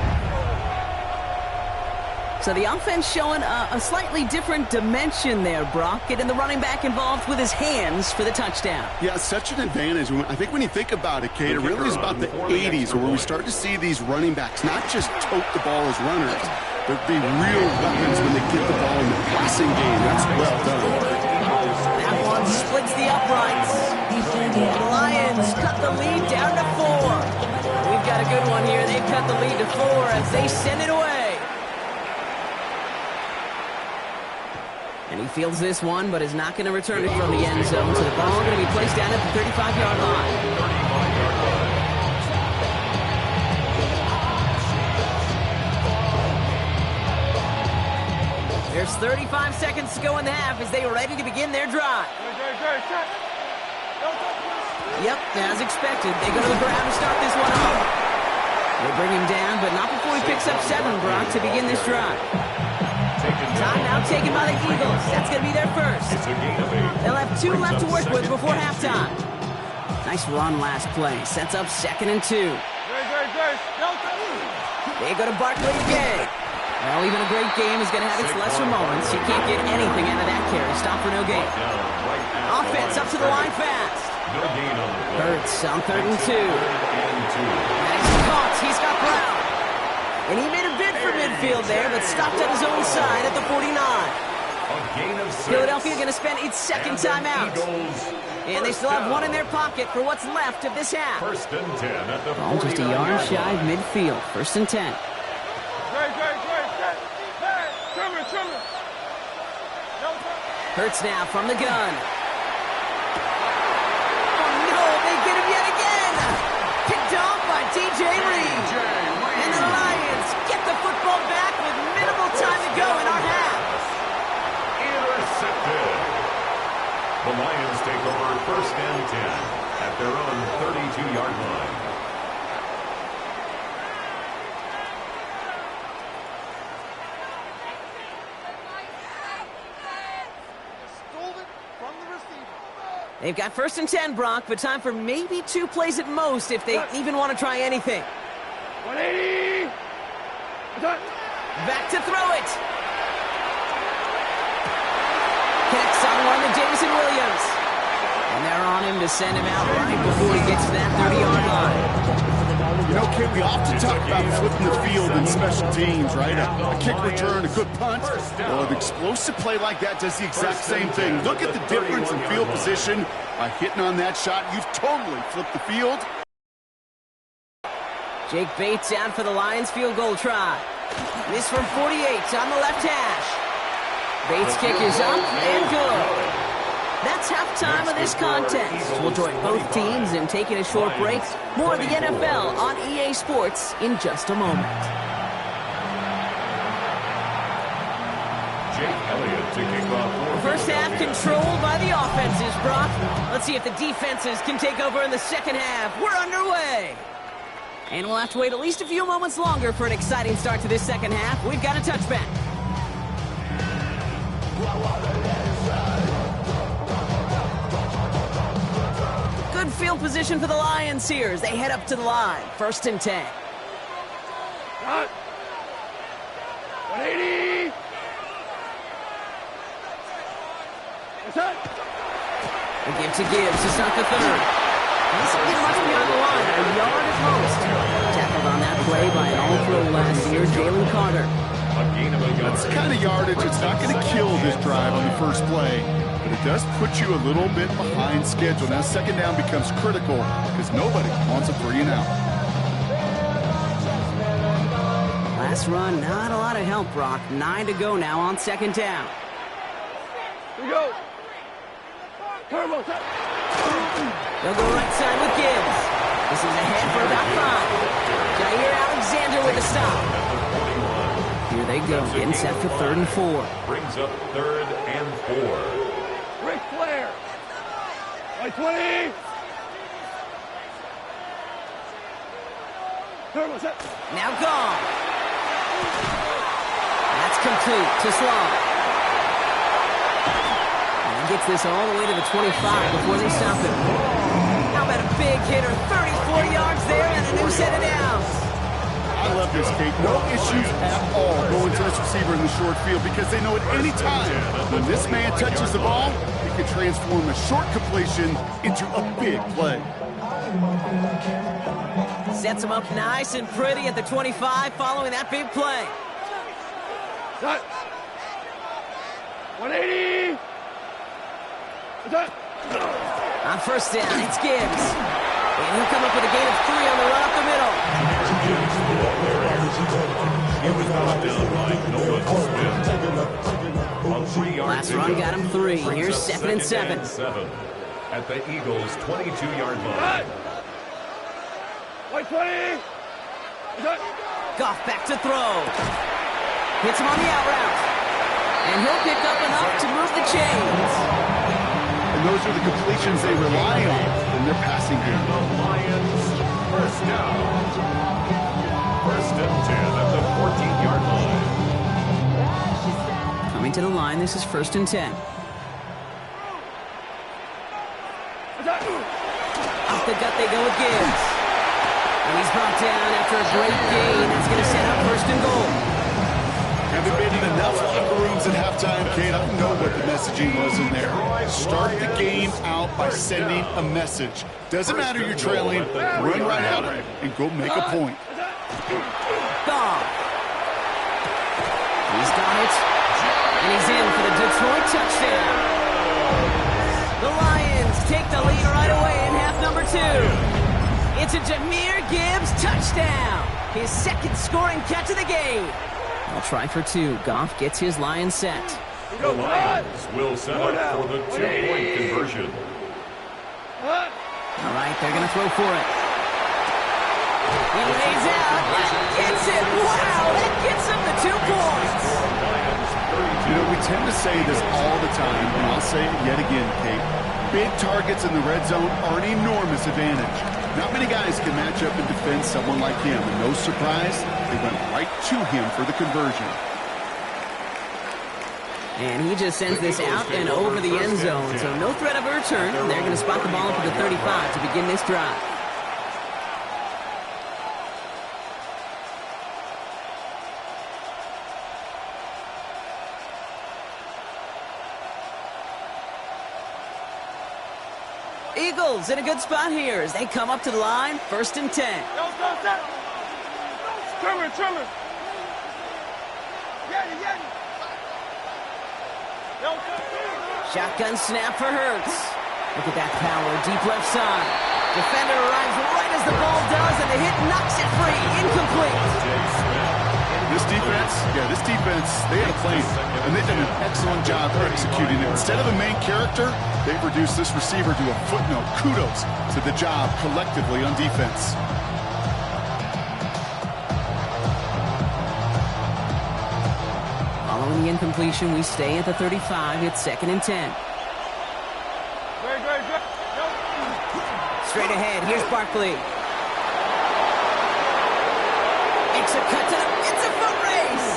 So the offense showing a slightly different dimension there, Brock. Getting the running back involved with his hands for the touchdown. Yeah, such an advantage. I think when you think about it, Kate, it really is about the 80s where we start to see these running backs not just tote the ball as runners, but be real weapons when they get the ball in the passing game. That's well done. That one splits the uprights. The Lions cut the lead down to 4. We've got a good one here. They've cut the lead to 4 as they send it away. And he fields this one, but is not going to return it from the end zone. So the ball going to be placed down at the 35-yard line. There's 35 seconds to go in the half as they are ready to begin their drive. Yep, as expected, they go to the ground to start this one off. They bring him down, but not before he picks up 7, Brock, to begin this drive. Time now taken by the Eagles. That's going to be their first. They'll have 2 left to work with before halftime. Nice run last play. Sets up 2nd and 2. They go to Barkley again. Well, even a great game is going to have its lesser moments. You can't get anything out of that carry. Stop for no gain. Offense up to the line fast. Hurts on 3rd and 2. And he's caught. He's got Brown. And he made a bid for midfield there, but stopped at his own side at the 49. Philadelphia going to spend its 2nd timeout. And they still have 1 in their pocket for what's left of this half. 1st and 10 at the 49. Ball just a yard shy of midfield. 1st and 10. Hurts now from the gun. Oh no, they get him yet again! Picked off by DJ Reed. And the Lions get the football back with minimal time to go in our half. Intercepted. The Lions take over 1st and 10 at their own 32-yard line. They've got 1st and 10, Brock, but time for maybe 2 plays at most if they even want to try anything. 180. Back to throw it. Connects on one to Jameson Williams. And they're on him to send him out right before he gets to that 30-yard line. You know, Kid, we often talk about flipping the field in special teams, right? A kick return, a good punt. Well, an explosive play like that does the exact same thing. Look at the difference in field position. By hitting on that shot, you've totally flipped the field. Jake Bates out for the Lions field goal try. This from 48 on the left hash. Bates' kick is up and good. That's halftime of this contest. We'll join both teams in taking a short break. More of the NFL on EA Sports in just a moment. Jake Elliott to kick off. First half controlled by the offenses, Brock. Let's see if the defenses can take over in the second half. We're underway. And we'll have to wait at least a few moments longer for an exciting start to this second half. We've got a touchback. position for the Lions here as they head up to the line. 1st and 10. Cut. 180. What's that? A give to Gibbs to start the 3rd. This will get much beyond the line. A yard at most. Tackled on that play by an all-pro last year, Jalen Carter. That's the kind of yardage it's not going to kill this drive on the first play, but it does put you a little bit behind schedule. Now 2nd down becomes critical because nobody wants a 3 and out. Last run, not a lot of help, Brock. 9 to go now on 2nd down. Here we go. Turbo. They'll go right side with Gibbs. This is ahead for about 5. Jair Alexander with a stop. Here they go, getting set for 3rd and 4. Brings up 3rd and 4. Ric Flair. Right 20. Turbo set. Now gone. That's complete to Sloan. And he gets this all the way to the 25 before they stop him. How about a big hitter? 34 yards there and a new set of downs. I love this, Kate. No issues at all going to this receiver in the short field because they know at any time when this man touches the ball, he can transform a short completion into a big play. Sets him up nice and pretty at the 25 following that big play. Cut. 180. What's that? On 1st down, it's Gibbs. And he'll come up with a gain of 3 on the run up the middle. Last run got him 3. Here's 2nd and 7. At the Eagles' 22-yard line. White 20. Goff back to throw. Hits him on the out route. And he'll pick up enough to move the chains. And those are the completions they rely on in their passing game. The Lions, 1st down. 1st and 10 at the 14-yard line. Coming to the line, this is 1st and 10. Off the gut they go with Gibbs. And he's brought down after a great gain. That's going to set up 1st and goal. Haven't been in enough locker rooms at halftime, Kate. I don't know what the messaging was in there. Start the game out by sending a message. Doesn't matter you're trailing, run right at it and go make a point. Goff. He's got it. And he's in for the Detroit touchdown. The Lions take the lead right away in half number 2. It's a Jahmyr Gibbs touchdown. His 2nd scoring catch of the game. They'll try for 2. Goff gets his line set. The Lions will set up for the 2-point conversion. All right, they're going to throw for it. He lays out. That gets it. Wow, that gets him the 2 points. You know, we tend to say this all the time, and I'll say it yet again, Kate. Big targets in the red zone are an enormous advantage. Not many guys can match up and defend someone like him, and no surprise, they went right to him for the conversion. And he just sends this out and over the end zone, so no threat of a return. They're going to spot the ball up at the 35 to begin this drive. Eagles in a good spot here as they come up to the line, 1st and 10. Trimmer. Shotgun snap for Hurts. Look at that power, deep left side. Defender arrives right as the ball does, and the hit knocks it free. Incomplete. This defense, they had a plan, and they've done an excellent job executing it. Instead of a main character, they've reduced this receiver to a footnote. Kudos to the job collectively on defense. Following the incompletion, we stay at the 35. It's 2nd and 10. Straight ahead, here's Barkley. It's a cut to the... It's a foot race!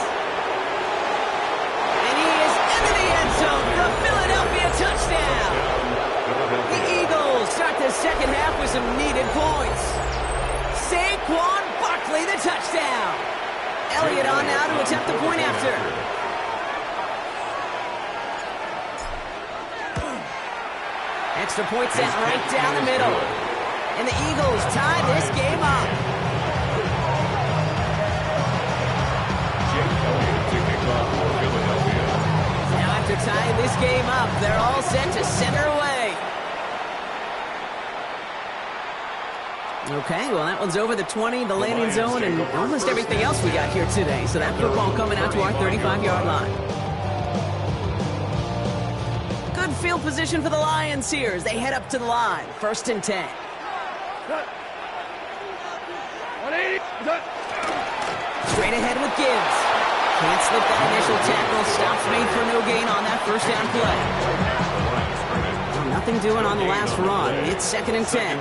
And he is into the end zone for a Philadelphia touchdown! The Eagles start the 2nd half with some some needed points. Saquon Barkley, the touchdown. Elliott on now to attempt the point after. Extra point sent right down the middle. And the Eagles tie this game up. Now after tying this game up, they're all set to center away. Okay, well, that one's over the 20, the landing zone, and almost everything else we got here today. So that football coming out to our 35-yard line. Good field position for the Lions here as they head up to the line. 1st and 10. Straight ahead with Gibbs. Can't slip that initial tackle. Stops made for no gain on that first down play. Nothing doing on the last run. It's 2nd and 10.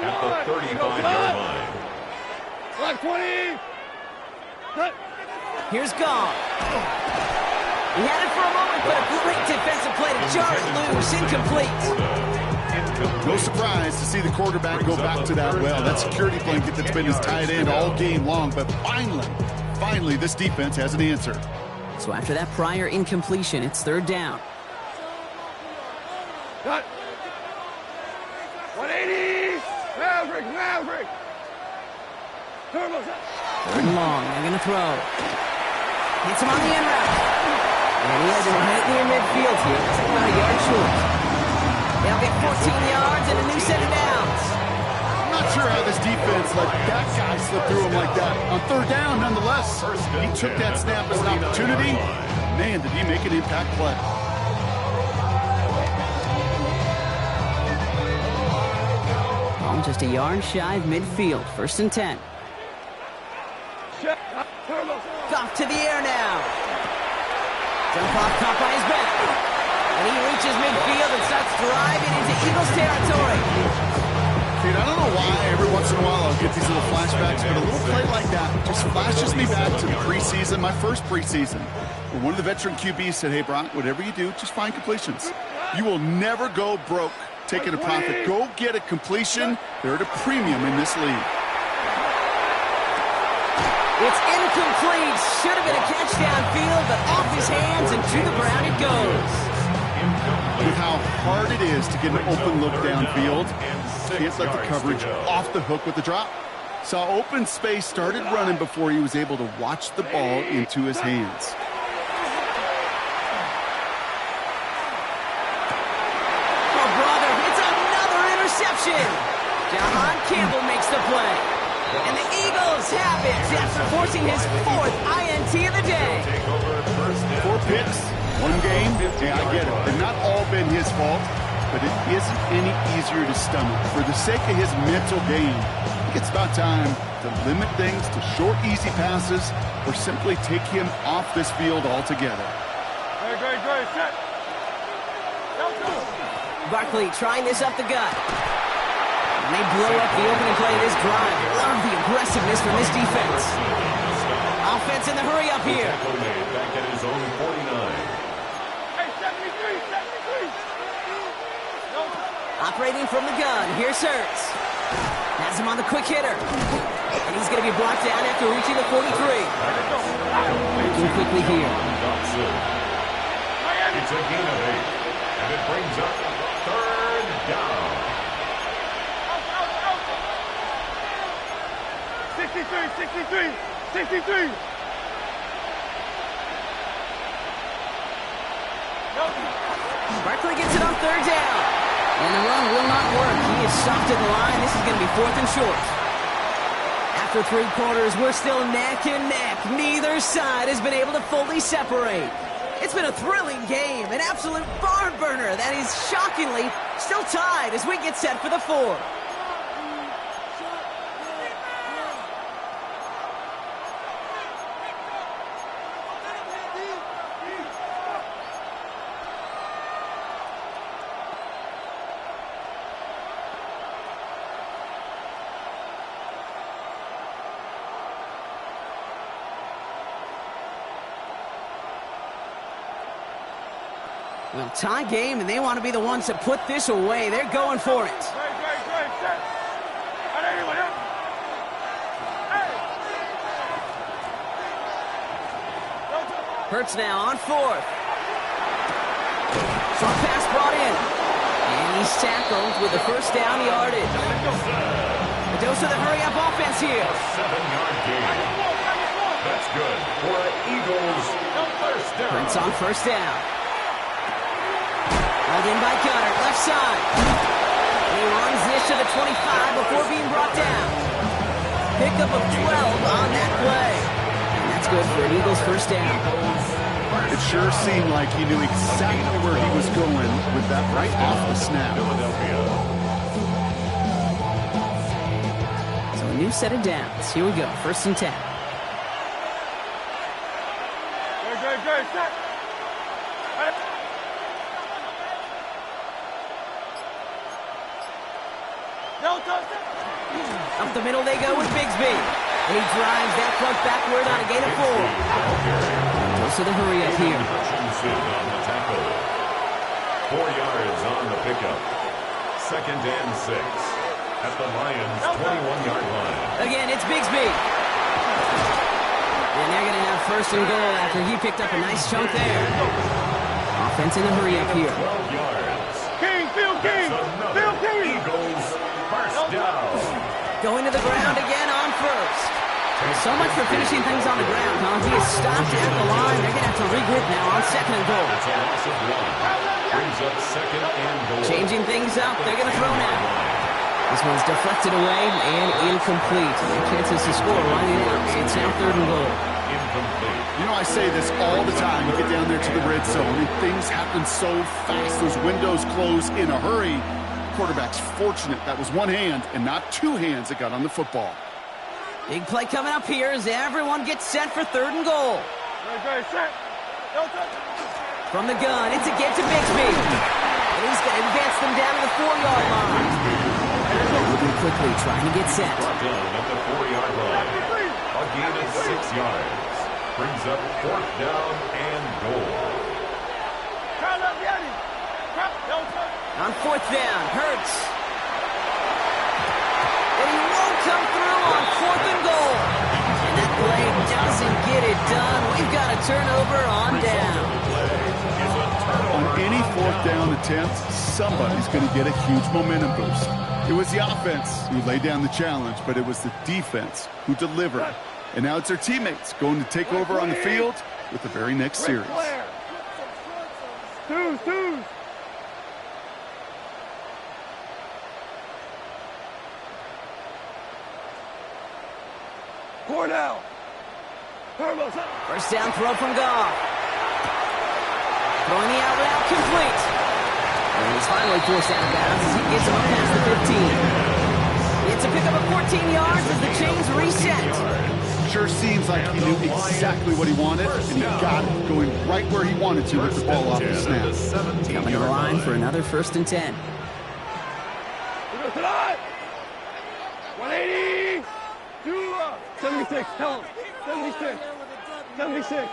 At the 35-yard line. 20. Here's Gong. He had it for a moment, but a great defensive play to jar it loose. Incomplete. No surprise to see the quarterback go back to that well. That security blanket that's been his tight end all game long, but finally, this defense has an answer. So after that prior incompletion, it's 3rd down. Cut. 180. Maverick. Turbo's up. 3rd and long. They're going to throw. Hits him on the end route. And he has him right near midfield here. It's about a yard short. They'll get 14 yards and a new set of downs. I'm not sure how this defense let that guy slip through him like that. On 3rd down, nonetheless, he took that snap as an opportunity. Man, did he make an impact play. Ball just a yard shy of midfield. 1st and 10. Off to the air now. Jump off caught by his back. And he reaches midfield and starts driving into Eagles territory. Kate, I don't know why every once in a while I'll get these little flashbacks, but a little play like that just flashes me back to the preseason, my first preseason, where one of the veteran QBs said, hey, Brock, whatever you do, just find completions. You will never go broke taking a profit. Go get a completion. They're at a premium in this league. It's incomplete. Should have been a catch downfield, but off his hands and to the ground it goes. With how hard it is to get an open look downfield, can't let the coverage off the hook with the drop. Saw open space, started running before he was able to watch the ball into his hands. Oh, brother, it's another interception. Jahan Campbell makes the play. And the Eagles have it after forcing his 4th INT of the day. 4 picks, 1 game. Yeah, I get it. They've not all been his fault, but it isn't any easier to stomach. For the sake of his mental game, I think it's about time to limit things to short, easy passes or simply take him off this field altogether. Great. Set. Barkley trying this up the gut. And they blow up the opening play of this drive. Love the aggressiveness from this defense. Offense in the hurry up here. Back at his own 49. Hey, 73. Operating from the gun. Here's Hurts. Has him on the quick hitter. And he's going to be brought down after reaching the 43. Working quickly here. It's a gain of 8. And it brings up 3rd down. 63. Barkley gets it on 3rd down. And the run will not work. He is stopped at the line. This is going to be 4th and short. After 3 quarters, we're still neck and neck. Neither side has been able to fully separate. It's been a thrilling game, an absolute barn burner that is shockingly still tied as we get set for the 4th. Well, tie game, and they want to be the ones to put this away. They're going for it. Hurts now on fourth. Short pass brought in. And he's tackled with the first down yardage. The dose of the hurry-up offense here. 7-yard gain. That's good for an Eagles first down. Hurts on first down. Held in by Gunner, left side. He runs this to the 25 before being brought down. Pickup of 12 on that play. And that's good for an Eagles first down. It sure seemed like he knew exactly where he was going with that right off the snap. So a new set of downs. Here we go, 1st and 10. Good, set. Up the middle they go with Bigsby. And he drives that plug backward on a gain of 4. Goes to the hurry up here. On the tackle. 4 yards on the pickup. 2nd and 6 at the Lions' 21-yard line. Again, it's Bigsby. And they're going to have 1st and goal after he picked up a nice chunk there. Offense in the hurry up here. 12 yards. King, Phil King. Phil King. Eagles first down. Going to the ground again on first. So much for finishing things on the ground, huh? He is stopped at the line. They're going to have to regroup now on 2nd and goal. It's a loss of 1. Brings up 2nd and goal. Changing things up. They're going to throw now. This one's deflected away and incomplete. Chances to score running out. It's now 3rd and goal. Incomplete. You know, I say this all the time. You get down there to the red zone, and things happen so fast. Those windows close in a hurry. Quarterback's fortunate that was one hand and not 2 hands that got on the football. Big play coming up here as everyone gets set for 3rd and goal. Good, set. From the gun, it's a get to Bigsby. And he's going to advance them down to the 4-yard line. Moving quickly, trying to get set. Brought down at the 4-yard line. A gain of 6 yards. Brings up 4th down and goal. On 4th down, Hurts. And he won't come through on 4th and goal. And that play doesn't get it done. We've got a turnover on down. On any 4th down attempt, somebody's going to get a huge momentum boost. It was the offense who laid down the challenge, but it was the defense who delivered. And now it's their teammates going to take over on the field with the very next series. Twos. Cornell. First down throw from Goff. Throwing the out route complete. And he's finally forced out of bounds as he gets him up past the 15. It's a pickup of 14 yards as the chains reset. Sure seems like he knew exactly what he wanted, and he got it going right where he wanted to with the ball off the snap. Coming to the line for another 1st and 10. 180. 76. Tell him. 76.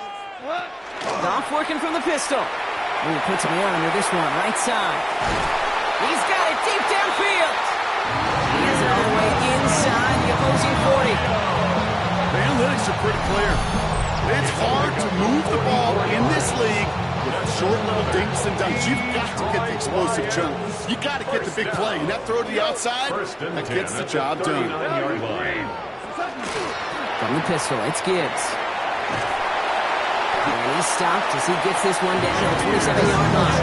Goff working from the pistol. And he puts him under this one, right side. He's got it deep downfield. He has it all the way inside the opposing 40. The analytics are pretty clear. It's hard to move the ball in this league with short little dinks and dunks. You've got to get the explosive chunk. You got to get the big play. And that throw to the outside, that gets the job done. From the pistol, it's Gibbs. And he's stopped as he gets this one down to the 27-yard line.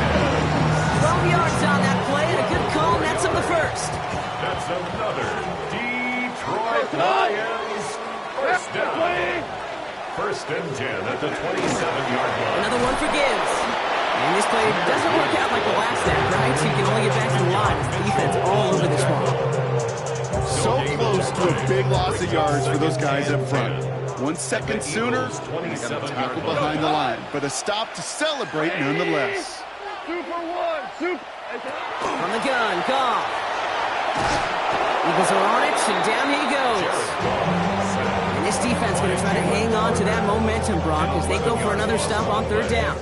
12 yards on that play and a good call nets him the first. That's another Detroit Lions first down. 1st and 10 at the 27-yard line. Another one for Gibbs. And this play doesn't work out like the last snap, right? So you can only get back to the line. Defense all over this one. So close to a big loss of yards for those guys up front. 1 second sooner, they got a tackle behind the line. But a stop to celebrate nonetheless. 2 for 1. From the gun, Goff. Eagles are on it, and down he goes. And this defense going to try to hang on to that momentum, Brock, as they go for another stop on 3rd down.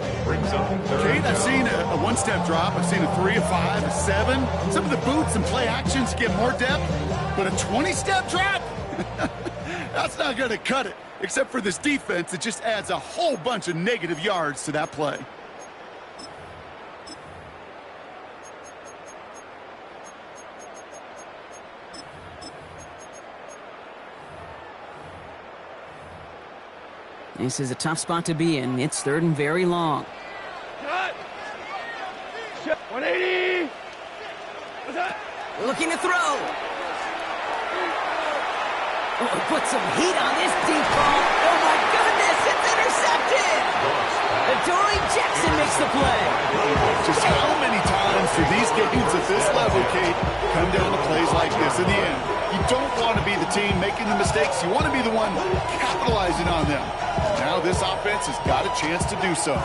Kate, I've seen a 1-step drop. I've seen a 3, a 5, a 7. Some of the boots and play actions get more depth. But a 20-step drop? That's not going to cut it. Except for this defense, it just adds a whole bunch of negative yards to that play. This is a tough spot to be in. It's third and very long. Cut. 180. What's that? Looking to throw. Oh, put some heat on this deep ball. Oh, my goodness, it's intercepted. Adoree Jackson makes the play. Just how many times do these games at this level, Kate, come down to plays like this in the end? You don't want to be the team making the mistakes. You want to be the one capitalizing on them. Now this offense has got a chance to do so.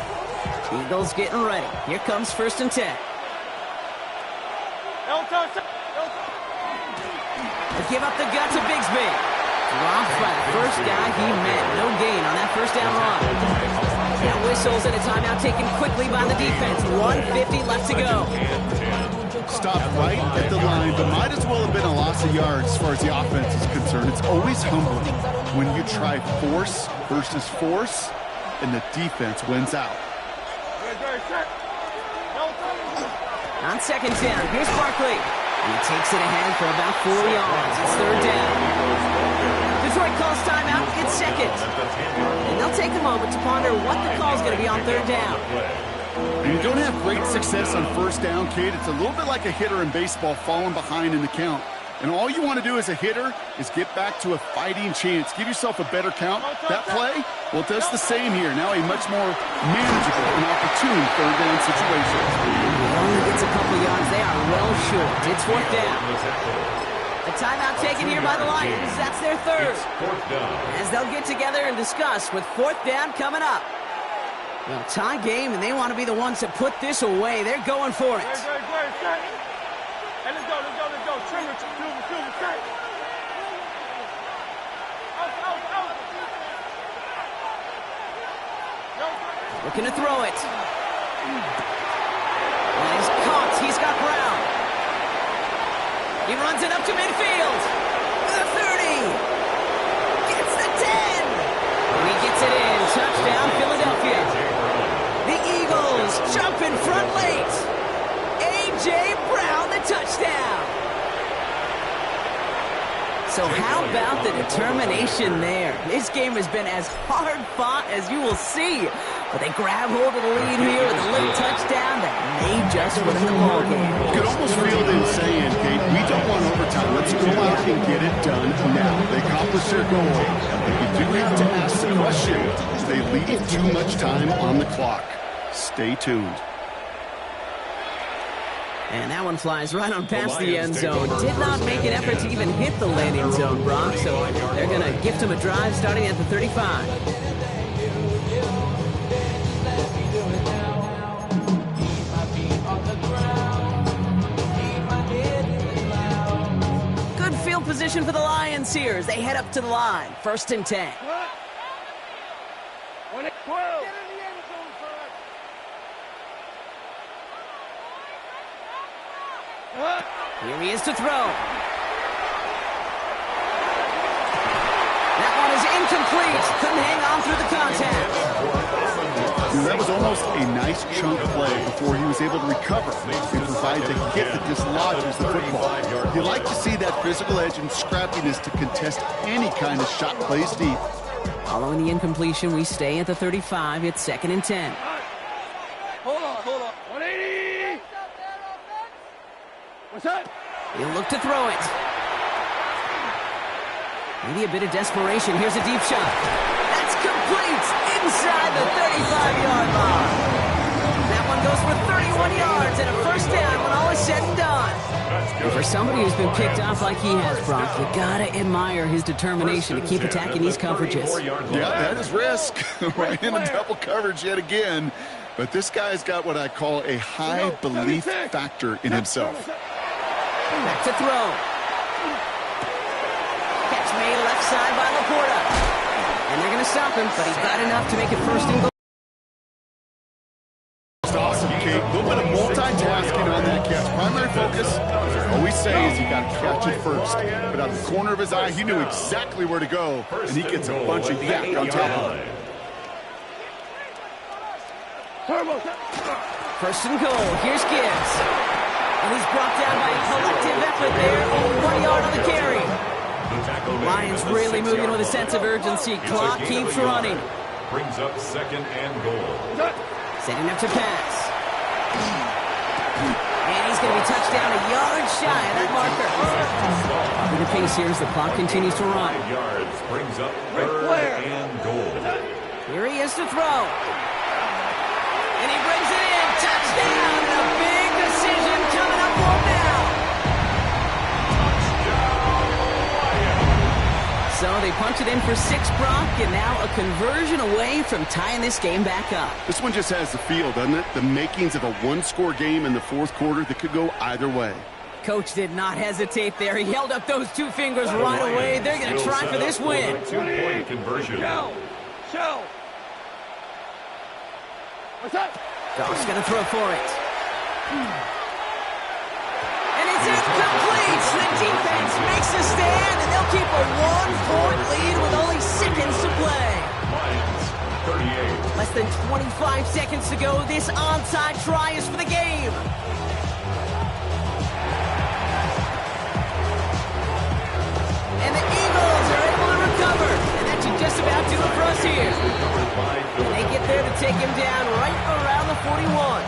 Eagles getting ready. Here comes 1st and 10. They give up the gut to Bigsby. Dropped by the first guy he met. No gain on that first down run. Now whistles and a timeout taken quickly by the defense. 1:50 left to go. Stopped right at the line, but might as well have been a loss of yards as far as the offense is concerned. It's always humbling when you try force versus force, and the defense wins out. On 2nd down, here's Barkley. He takes it ahead for about 4 yards. It's 3rd down. Detroit calls timeout. It's 2nd. And they'll take a moment to ponder what the call is going to be on 3rd down. When you don't have great success on 1st down, Kate, it's a little bit like a hitter in baseball falling behind in the count. And all you want to do as a hitter is get back to a fighting chance. Give yourself a better count. That play, well, it does the same here. Now a much more manageable and opportune 3rd down situation. Only gets a couple yards. They are well short. It's 4th down. The timeout taken here by the Lions. That's their 3rd. As they'll get together and discuss with 4th down coming up. Well, tie game, and they want to be the ones to put this away. They're going for it. Hey, let's go. Trimmer, straight. Looking to throw it. And he's caught. He's got Brown. He runs it up to midfield. The 30. Gets the 10. And he gets it in. Touchdown, Philadelphia. The Eagles jump in front late. A.J. Brown, the touchdown. So how about the determination there? This game has been as hard fought as you will see. But they grab hold of the lead here with a late touchdown that may just win the ball game. You could almost feel them saying, Kate, we don't want overtime. Let's go out and get it done now. They accomplished their goal. But you do have to ask the question, do they leave too much time on the clock? Stay tuned. And that one flies right on past the end zone. Did not make an effort to even hit the landing zone, Brock. So they're going to gift him a drive starting at the 35. Good field position for the Lions here as they head up to the line. 1st and 10. Here he is to throw. That one is incomplete. Couldn't hang on through the contact. That was almost a nice chunk play before he was able to recover and provide the hit that dislodges the football. You like to see that physical edge and scrappiness to contest any kind of shot plays deep. Following the incompletion, we stay at the 35. It's 2nd and 10. Hold on. 180. What's that? He'll look to throw it. Maybe a bit of desperation. Here's a deep shot. That's complete inside the 35-yard line. That one goes for 31 yards and a 1st down when all is said and done. And for somebody who's been picked off like he has, Brock, you gotta admire his determination to keep attacking these coverages. Yeah, that is risk. Right into double coverage yet again. But this guy's got what I call a high belief factor in himself. Back to throw. Catch made left side by Laporta. And they're going to stop him, but he's got enough to make it 1st and goal. Awesome, Kate. A little bit of multitasking on that catch. Primary focus, always say is he got to catch it first. But out of the corner of his eye, he knew exactly where to go, and he gets a bunch of yak on top of it. First and goal. Here's Gibbs. And he's brought down by a collective effort there. Only 1 yard on the carry. Lions really moving with a sense of urgency. Clock keeps running. Brings up second and goal. Setting up to pass. And he's going to be touched down a yard shy of that marker. With the pace here as the clock continues to run. 5 yards brings up third and goal. Here he is to throw. And he brings it in. Touchdown. And a big decision coming up for him now. So they punch it in for 6, Brock, and now a conversion away from tying this game back up. This one just has the feel, doesn't it? The makings of a one-score game in the fourth quarter that could go either way. Coach did not hesitate there. He held up those 2 fingers right away. They're going to try for this win. 2-point conversion. Show. What's up? Goff's going to throw for it. And it's incomplete. The defense makes a stand, and they'll keep a 1-point lead with only seconds to play. Lions, 38. Less than 25 seconds to go. This onside try is for the game. And the Eagles are able to recover. And that should just about do it for us here. And they get there to take him down right around the 41.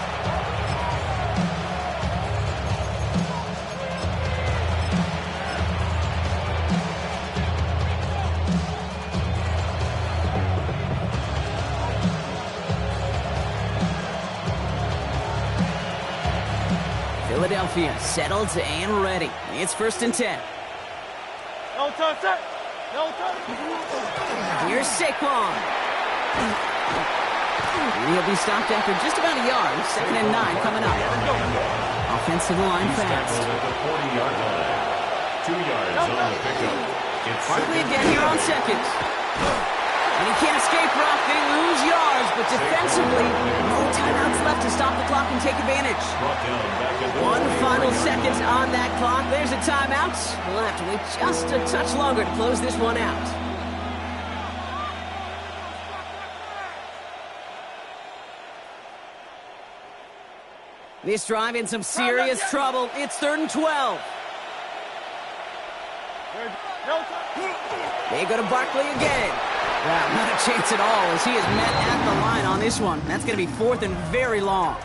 Philadelphia settled and ready. It's 1st and 10. No touch, sir. No touch. Here's Saquon. He'll be stopped after just about a yard. 2nd and 9 coming up. Offensive line fast. At the 40-yard line. 2 yards on the pickup. It's Barkley again here on 2nd. And he can't escape, Brock. They lose yards, but defensively, no timeouts left to stop the clock and take advantage. 1 final second on that clock. There's a timeout. We'll have to wait just a touch longer to close this one out. This drive in some serious trouble. It's 3rd and 12. They go to Barkley again. Well, not a chance at all as he is met at the line on this one. That's going to be 4th and very long.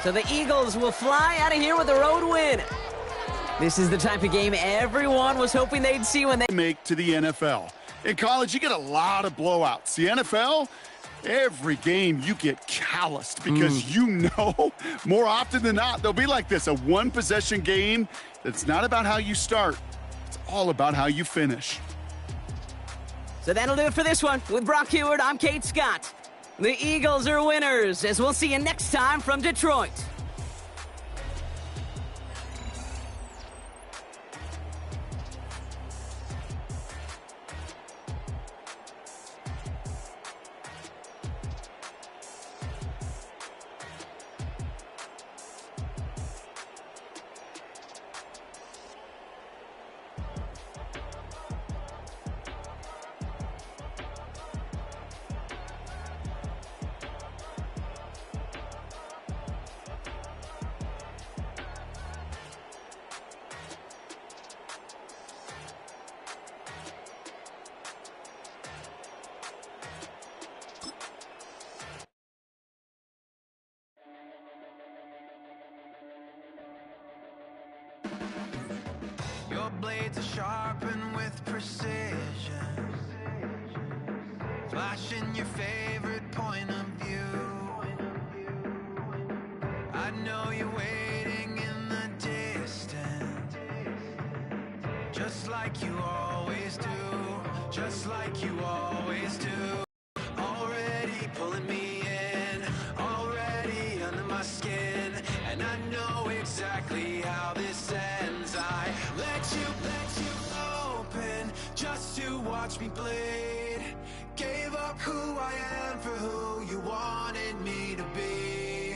So the Eagles will fly out of here with a road win. This is the type of game everyone was hoping they'd see when they make to the NFL. In college, you get a lot of blowouts. The NFL, every game you get calloused because you know more often than not they'll be like this, a one-possession game that's not about how you start. It's all about how you finish. So that'll do it for this one. With Brock Heward, I'm Kate Scott. The Eagles are winners, as we'll see you next time from Detroit. Your blades are sharpened with precision, flashing your favorite point of view. I know you're waiting in the distance, just like you always do, just like you always do. Already pulling me in, already under my skin, and I know exactly how this ends. I let you open just to watch me bleed. Gave up who I am for who you wanted me to be.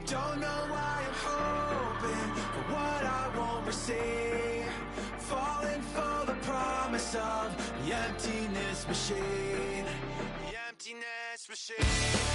Don't know why I'm hoping for what I won't receive. of the emptiness machine. The emptiness machine.